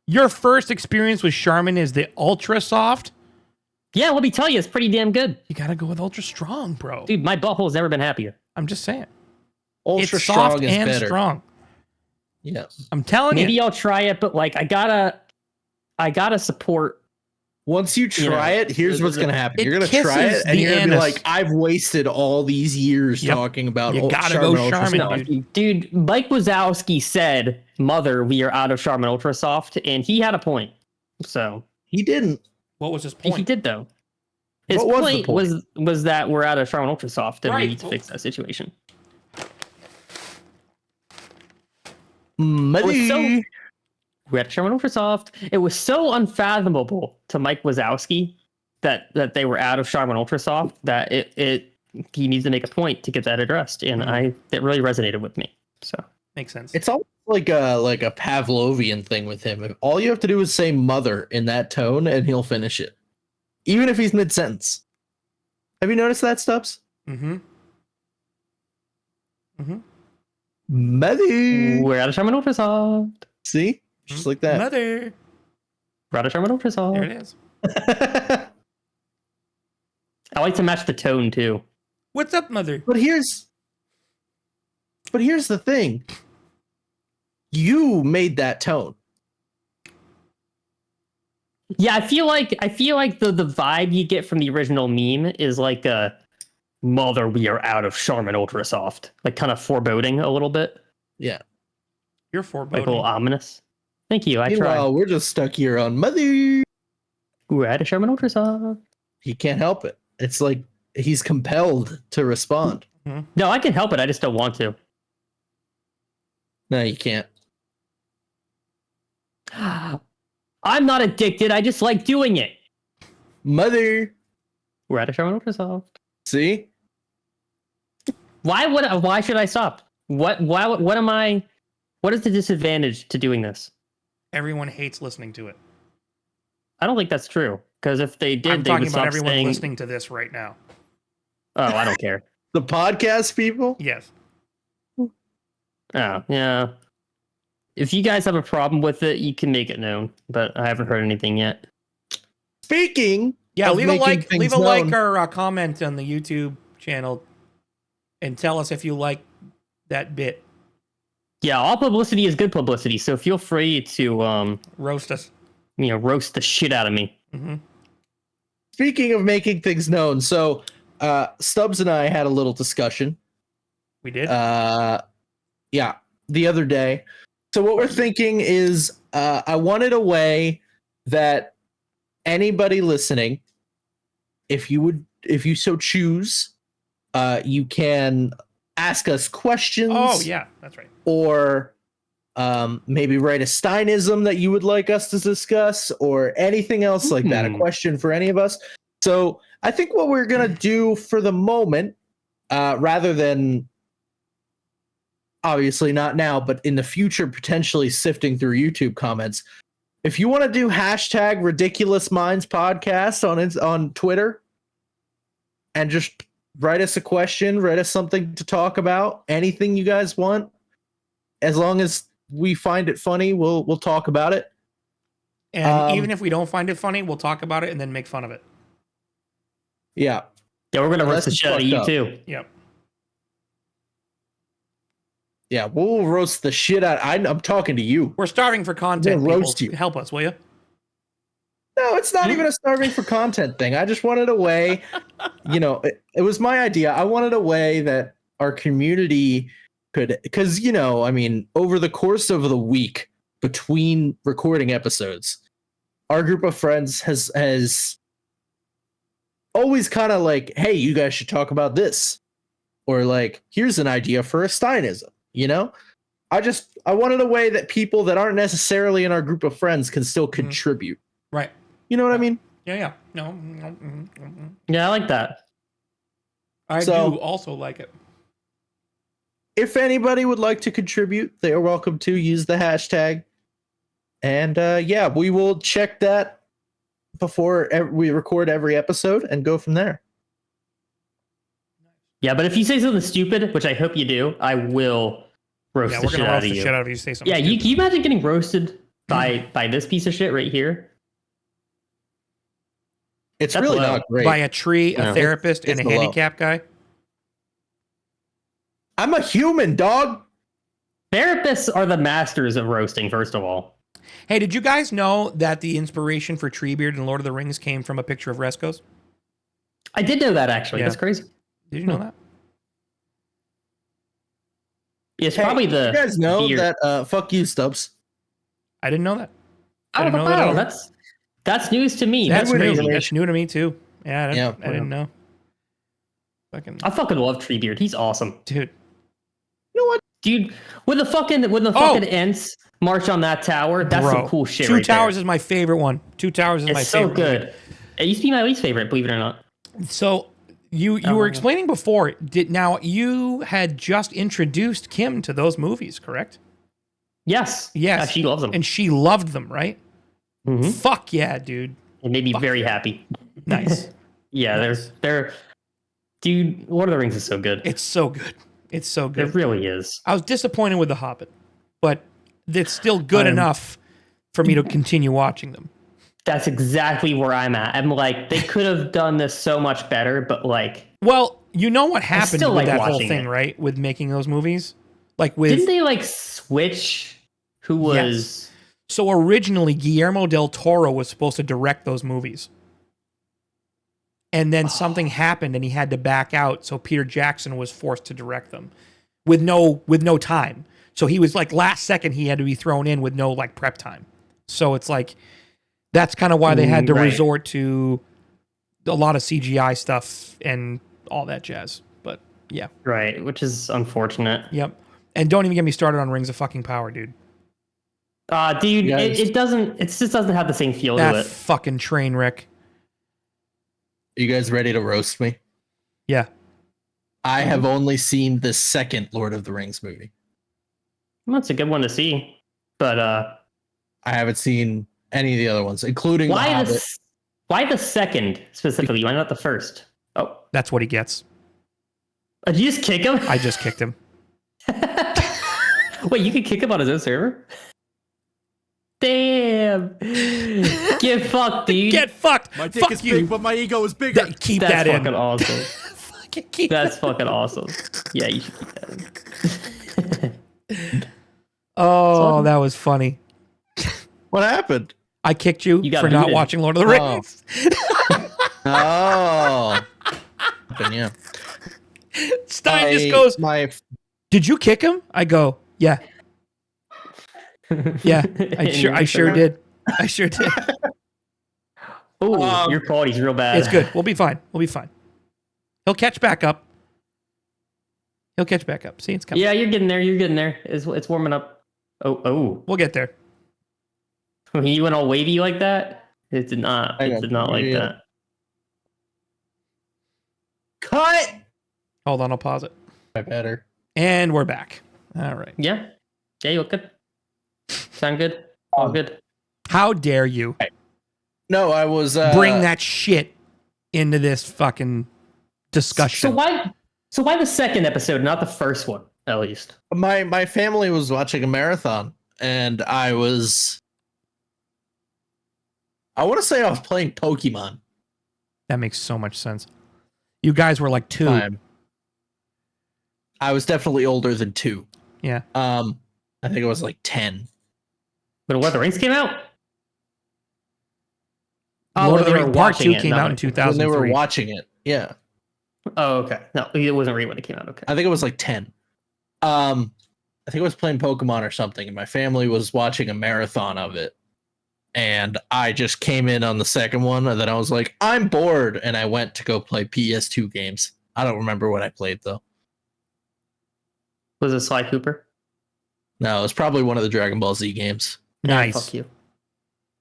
your first experience with Charmin is the ultra soft? Yeah, let me tell you, it's pretty damn good, You gotta go with ultra strong, bro. dude. My butthole's never been happier. I'm just saying. ultra It's soft strong is and better. strong. Yeah. I'm telling Maybe you. I'll try it, but like I gotta support. Once you try it, here's what's gonna happen. It You're gonna try kisses it, and the you're gonna be anus. like, "I've wasted all these years Yep. talking about You gotta go Ultra Charmin, Soft." dude. Mike Wazowski said, "Mother, we are out of Charmin Ultra Soft," and he had a point. So He didn't. What was his he point? did though. His What was the point, point? was that we're out of Charmin Ultra Soft and Right. we need to fix that situation. Muddy. We're out of Charmin Ultra Soft. It was so unfathomable to Mike Wazowski that they were out of Charmin Ultra Soft that he needs to make a point to get that addressed, and it really resonated with me. So Makes sense. It's almost like a Pavlovian thing with him. If all you have to do is say "mother" in that tone, and he'll finish it, even if he's mid sentence. Have you noticed that, Stubbs? Mm-hmm. Mm-hmm. Muddy. we're out of Charmin Ultra Soft. See, just like that. Mother. We're out of Charmin Ultra Soft. There it is. I like to match the tone too. What's up, mother? But here's the thing. You made that tone. Yeah, I feel like the vibe you get from the original meme is like a "Mother, we are out of Charmin Ultra Soft," like kind of foreboding a little bit, Yeah. You're like a foreboding. little ominous. Thank you. I Meanwhile, tried. we're just stuck here on Mother. We're out of Charmin Ultra Soft. He can't help it. It's like he's compelled to respond. No, I can help it. I just don't want to. No, you can't. I'm not addicted. I just like doing it. Mother. We're out of Charmin Ultra Soft. See? Why should I stop? What am I? What is the disadvantage to doing this? Everyone hates listening to it. I don't think that's true. Because if they did, I'm they would talking about stop everyone saying, listening to this right now. "Oh, I don't care." The podcast people? Yes. Oh, yeah. If you guys have a problem with it, you can make it known. But I haven't heard anything yet. Speaking. Yeah, of leave a making like, things known, or comment on the YouTube channel, and tell us if you like that bit. Yeah, all publicity is good publicity. So feel free to Roast us. roast the shit out of me. Mm-hmm. Speaking of making things known, so Stubbs and I had a little discussion. We did. Yeah, the other day. So what we're thinking is, I wanted a way that anybody listening, if you so choose, you can ask us questions. Oh yeah, that's right. Or maybe write a Steinism that you would like us to discuss, or anything else like that. A question for any of us. So I think what we're gonna do for the moment, rather than obviously not now, but in the future, potentially sifting through YouTube comments. If you want to do hashtag Ridiculous Minds Podcast on Twitter, and just write us a question, write us something to talk about, anything you guys want. As long as we find it funny, we'll talk about it. And even if we don't find it funny, we'll talk about it and then make fun of it. Yeah. Yeah, we're gonna Unless roast the it's shit out of fucked you up. too. Yep. Yeah, we'll roast the shit out. I'm talking to you. We're starving for content. We'll roast people. you. Help us, will you? No, it's not even a starving for content thing. I just wanted a way, it was my idea. I wanted a way that our community could, because, over the course of the week between recording episodes, our group of friends has always kind of like, hey, you guys should talk about this. Or like, here's an idea for a Steinism, I wanted a way that people that aren't necessarily in our group of friends can still contribute. Right. You know what I mean? Yeah. No. Yeah, I like that. I So- do also like it. If anybody would like to contribute, they are welcome to use the hashtag. And yeah, we will check that before we record every episode and go from there. Yeah, but if you say something stupid, which I hope you do, I will roast Yeah, the we're shit gonna out roast of the you. shit out of you. Say something. Yeah, stupid. can you imagine getting roasted by this piece of shit right here? It's That's really low. not great. By a tree, a Yeah. therapist, It's and a below. handicap guy. I'm a human, dog. Therapists are the masters of roasting, first of all. Hey, did you guys know that the inspiration for Treebeard in Lord of the Rings came from a picture of Resco's? I did know that, actually. Yeah. That's crazy. Did you know that? It's Hey, probably the you guys know beard. that fuck you, Stubbs. I didn't know that. I Oh, didn't know that at wow, all. that's news to me. That's That's new. crazy. That's new to me too. Yeah, I didn't know. Fucking I fucking love Treebeard. He's awesome. dude. You know what? Dude, when the fucking Ents march on that tower, that's Bro, some cool shit. Two right Towers there. is my favorite one. Two Towers is my It's so favorite. good. It used to be my least favorite, believe it or not. So you were explaining before. You had just introduced Kim to those movies, correct? Yes. Yes. Yeah, she loves them. And she loved them, right? Mhm. Fuck yeah, dude. It made me Fuck very yeah. happy. Nice. Yeah, they're dude, Lord of the Rings is so good. It's so good. It's so It good. really is. I was disappointed with The Hobbit, but it's still good enough for me to continue watching them. That's exactly where I'm at. I'm like, they could have done this so much better, but like, Well, you know what happened still with like that whole watching thing, it. right? With making those movies? Like with didn't they like switch who was So originally Guillermo del Toro was supposed to direct those movies. And then something happened and he had to back out, so Peter Jackson was forced to direct them with no time. So he was like last second he had to be thrown in with no like prep time. So it's like that's kind of why they had to Right. resort to a lot of CGI stuff and all that jazz. But yeah. right, which is unfortunate. Yep. And don't even get me started on Rings of fucking Power, dude. Dude, You guys- it just doesn't have the same feel That to it. fucking train wreck. You guys ready to roast me? Yeah. I have only seen the second Lord of the Rings movie. Well, that's a good one to see. But I haven't seen any of the other ones, including The why Hobbit. why the second specifically? Why not the first? Oh, That's what he gets. did you just kick him? I just kicked him. Wait, you can kick him on his own server? Damn. Get fucked, dude. Get fucked. My dick Fuck is you. big, but my ego is bigger. Keep That's that in. fucking awesome. Fucking keep That's fucking awesome. Yeah, you should keep that in. Oh, that was funny. What happened? I kicked you, You got for not booted. watching Lord of the Oh. Rings. Oh. Yeah. Stein just goes, "Did you kick him?" I go, "Yeah, yeah, I sure did. I sure did. Oh, your quality's real bad. It's good. We'll be fine. We'll be fine. He'll catch back up. See, it's coming. Yeah, you're getting there. You're getting there. It's warming up. Oh. We'll get there. When you went all wavy like that, it did not. It did not like Yeah. that. Cut. Hold on, I'll pause it. I better. And we're back. All right. Yeah. Yeah, you look good. Sound good. All good. How dare you No, I was bring that shit into this fucking discussion? So why the second episode, not the first one, at least? My family was watching a marathon, and I want to say I was playing Pokemon. That makes so much sense. You guys were like 2. I was definitely older than 2. Yeah. I think it was like 10. When Lord of the Rings came out? Lord of the when they Rings were Part watching 2 came out in When 2003. they were watching it. Yeah. Oh, okay. No, it wasn't right when it came out. Okay. I think it was like 10. I think I was playing Pokemon or something, and my family was watching a marathon of it. And I just came in on the second one, and then I was like, I'm bored, and I went to go play PS2 games. I don't remember what I played though. Was it Sly Cooper? No, it's probably one of the Dragon Ball Z games. Nice. Fuck you.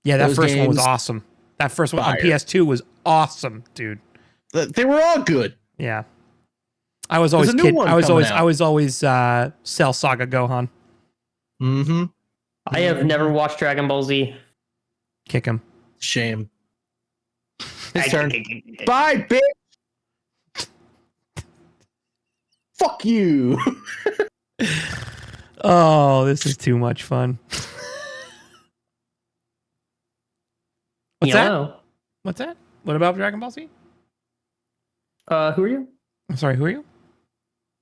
Yeah, that Those first one was games, awesome. That first one on fire. PS2 was awesome, dude. They were all good. Yeah. I was always There's a new kid. one I was coming always out. Cell Saga Gohan. Mm-hmm. I have never watched Dragon Ball Z. Kick him. Shame. His turn. Bye, bitch. Fuck you. Oh, this is too much fun. What's that? Hello. What's that? What about Dragon Ball Z? Who are you? I'm sorry, who are you?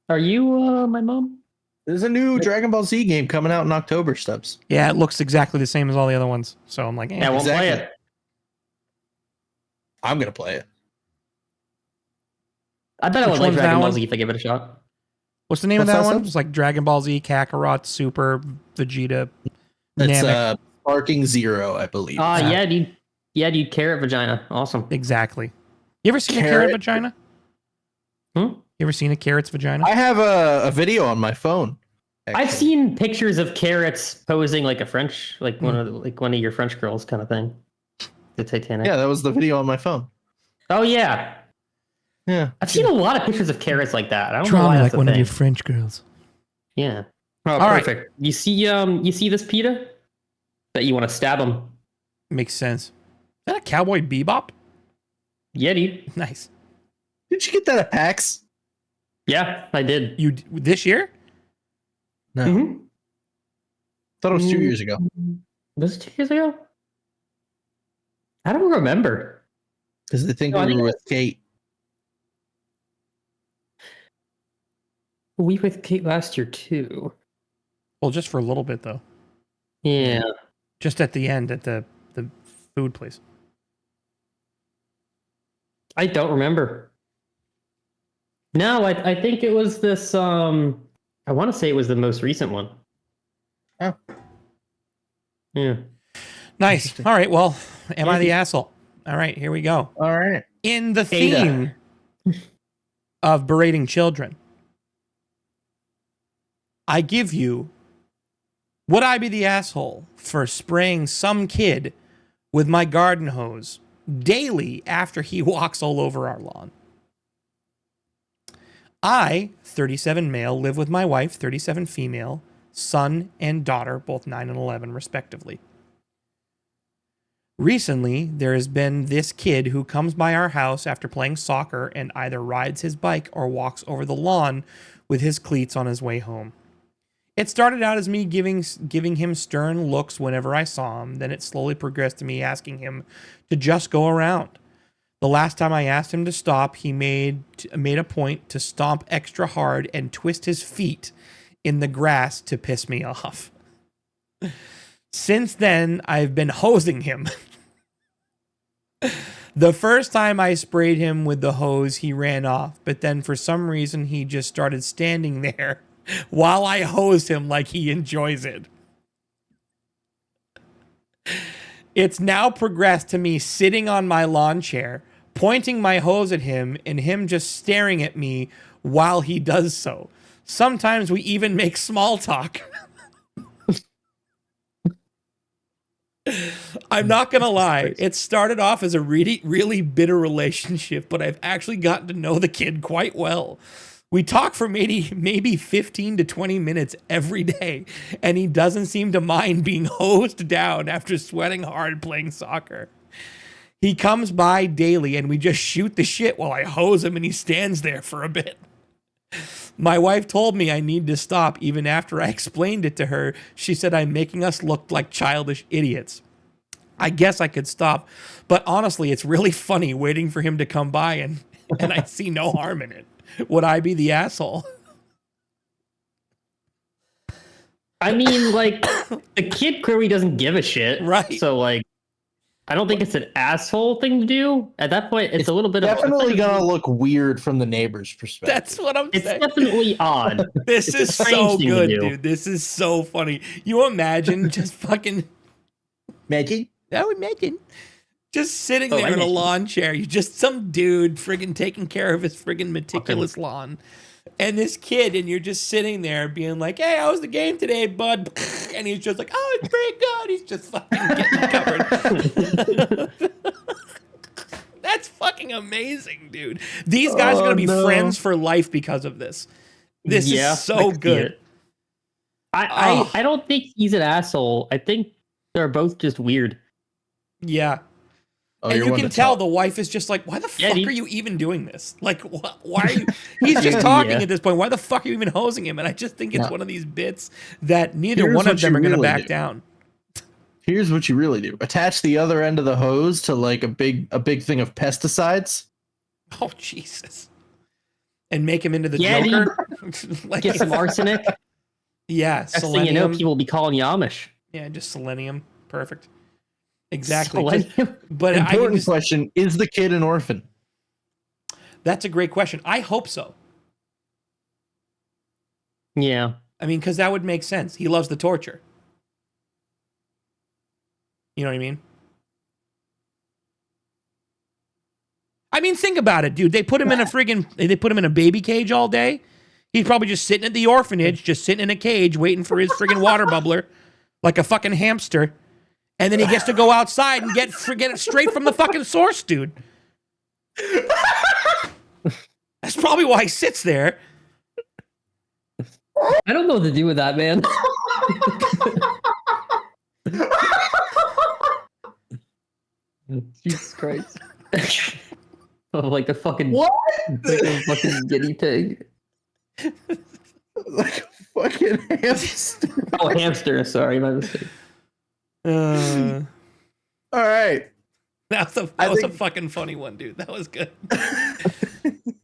Are you my mom? There's a new Dragon Ball Z game coming out in October, Stubbs. Yeah, it looks exactly the same as all the other ones. So I'm like, Yeah, I won't play exactly. it. I'm gonna play it. I bet I Which would like one's that Dragon Ball one? Z if I give it a shot. What's the name of What's that that, one? Seb? It's like Dragon Ball Z, Kakarot, Super, Vegeta, It's Namek. Sparking Zero, I believe. Yeah, dude. Yeah, dude. Carrot vagina. Awesome. Exactly. You ever seen a carrot Carrot? vagina? Hmm? You ever seen a carrot's vagina? I have a video on my phone. I've actually. seen pictures of carrots posing like a French, like one of your French girls kind of thing. The Titanic. Yeah, that was the video on my phone. Oh yeah. Yeah. I've seen a lot of pictures of carrots like that. I don't know Draw why me that's like one a of thing. your French girls. Yeah. Oh, All right. perfect. You see this PETA? That you want to stab him? Makes sense. Is that a Cowboy Bebop? Yeah, dude. Nice. Did you get that at PAX? Yeah, I did. You this year? No. Mhm. Thought it was 2 years ago. Was it 2 years ago? I don't remember. Because they think No, I we think were with Kate. We with Kate last year too. Well, just for a little bit though. Yeah. Just at the end at the food place. I don't remember. No, I think it was this I want to say it was the most recent one. Oh. Yeah. Nice. Interesting. All right. Well, am I the asshole? All right. Here we go. All right. In the PETA. theme of berating children, I give you, would I be the asshole for spraying some kid with my garden hose daily after he walks all over our lawn? I, 37 male, live with my wife, 37 female, son and daughter, both 9 and 11 respectively. Recently, there has been this kid who comes by our house after playing soccer and either rides his bike or walks over the lawn with his cleats on his way home. It started out as me giving him stern looks whenever I saw him, then it slowly progressed to me asking him to just go around. The last time I asked him to stop, he made a point to stomp extra hard and twist his feet in the grass to piss me off. Since then, I've been hosing him. The first time I sprayed him with the hose, he ran off, but then for some reason, he just started standing there while I hosed him like he enjoys it. It's now progressed to me sitting on my lawn chair, pointing my hose at him, and him just staring at me while he does so. Sometimes we even make small talk. I'm not gonna lie, it started off as a really, really bitter relationship, but I've actually gotten to know the kid quite well. We talk for maybe 15 to 20 minutes every day, and he doesn't seem to mind being hosed down after sweating hard playing soccer. He comes by daily, and we just shoot the shit while I hose him, and he stands there for a bit. My wife told me I need to stop. Even after I explained it to her, she said I'm making us look like childish idiots. I guess I could stop, but honestly, it's really funny waiting for him to come by, and I see no harm in it. Would I be the asshole? I mean, like, the kid clearly doesn't give a shit. Right. So, like, I don't think it's an asshole thing to do. At that point, it's a little bit Definitely of... gonna look weird from the neighbor's perspective. That's what I'm It's saying. definitely odd. This It's a is strange so thing to good, do. dude. This is so funny. You imagine just fucking... Maggie? Oh, imagine. Just sitting Oh, there I in a imagine. lawn chair. You just some dude friggin' taking care of his friggin' meticulous lawn. And this kid, and you're just sitting there being like, hey, how was the game today, bud? And he's just like, oh, it's pretty good. He's just fucking getting covered. That's fucking amazing, dude. These guys are going to be friends for life because of this. This is so good. I don't think he's an asshole. I think they're both just weird. Yeah. Oh, and you can tell the wife is just like, why the fuck are you even doing this? Like, why are you? He's just talking at this point. Why the fuck are you even hosing him? And I just think it's one of these bits that neither one of them are going to back down. Here's what you really do. Attach the other end of the hose to like a big thing of pesticides. Oh, Jesus. And make him into the Joker? Like, get some arsenic. Yeah, next thing you know, people will be calling you Amish. Yeah, just selenium. Perfect. Exactly. But important question, is the kid an orphan? That's a great question. I hope so. Yeah. I mean, because that would make sense. He loves the torture. You know what I mean? I mean, think about it, dude. They put him in a baby cage all day. He's probably just sitting at the orphanage, just sitting in a cage, waiting for his friggin' water bubbler, like a fucking hamster. And then he gets to go outside and get it straight from the fucking source, dude. That's probably why he sits there. I don't know what to do with that, man. Jesus Christ. Oh, like a fucking what? Like a fucking guinea pig. Like a fucking hamster. Oh, hamster. Sorry, my mistake. All right. That was a fucking funny one, dude. That was good.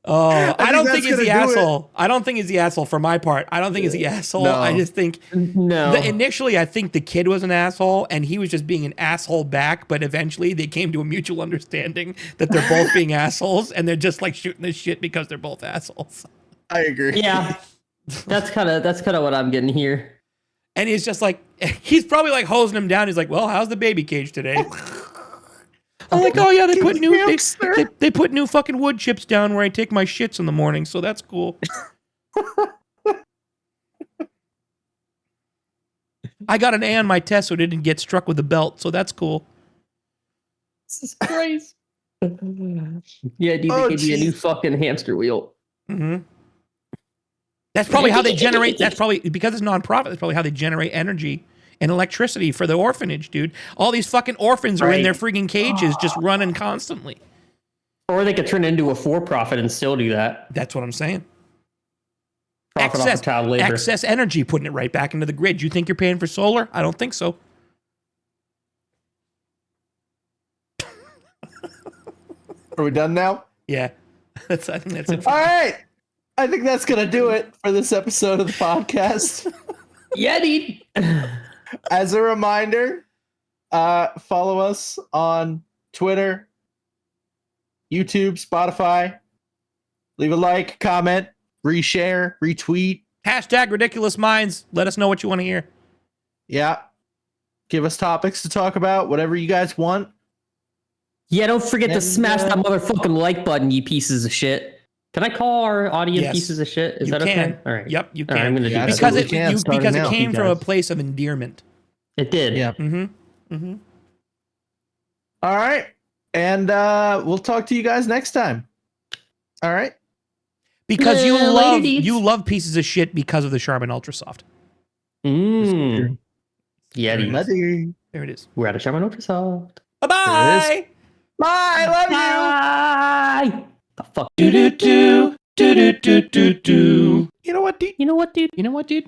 I don't think he's the asshole. I don't think he's the asshole for my part. I don't think he's the asshole. No. I just think initially I think the kid was an asshole and he was just being an asshole back, but eventually they came to a mutual understanding that they're both being assholes and they're just like shooting this shit because they're both assholes. I agree. Yeah. That's kind of what I'm getting here. And he's just like, he's probably like hosing him down. He's like, well, how's the baby cage today? I'm like, oh yeah, they put new fucking wood chips down where I take my shits in the morning, so that's cool. I got an A on my test, so I didn't get struck with a belt, so that's cool. This is crazy. Yeah, dude, they gave you a new fucking hamster wheel. Mm-hmm. That's probably how they generate. That's probably because it's nonprofit. That's probably how they generate energy and electricity for the orphanage, dude. All these fucking orphans are in their freaking cages, just running constantly. Or they could turn it into a for-profit and still do that. That's what I'm saying. Profit off of child labor. Excess energy, putting it right back into the grid. You think you're paying for solar? I don't think so. Are we done now? Yeah. I think that's it. All right. I think that's going to do it for this episode of the podcast. Yeah, dude. As a reminder, follow us on Twitter, YouTube, Spotify. Leave a like, comment, reshare, retweet. Hashtag ridiculous minds. Let us know what you want to hear. Yeah. Give us topics to talk about, whatever you guys want. Yeah, don't forget to smash that motherfucking like button, you pieces of shit. Can I call our audience pieces of shit? Is that okay? All right. Yep, you can. Right, I'm gonna do that. Because it came from a place of endearment. It did. Yeah. Mm-hmm. Mm-hmm. All right. And we'll talk to you guys next time. All right. Because you love pieces of shit because of the Charmin Ultra Soft. Mm. Yeah, there it is. We're at a Charmin Ultra Soft. Bye-bye. Bye. Love you. Bye. The fuck. Do do do do do do do do. You know what, dude? You know what, dude? You know what, dude?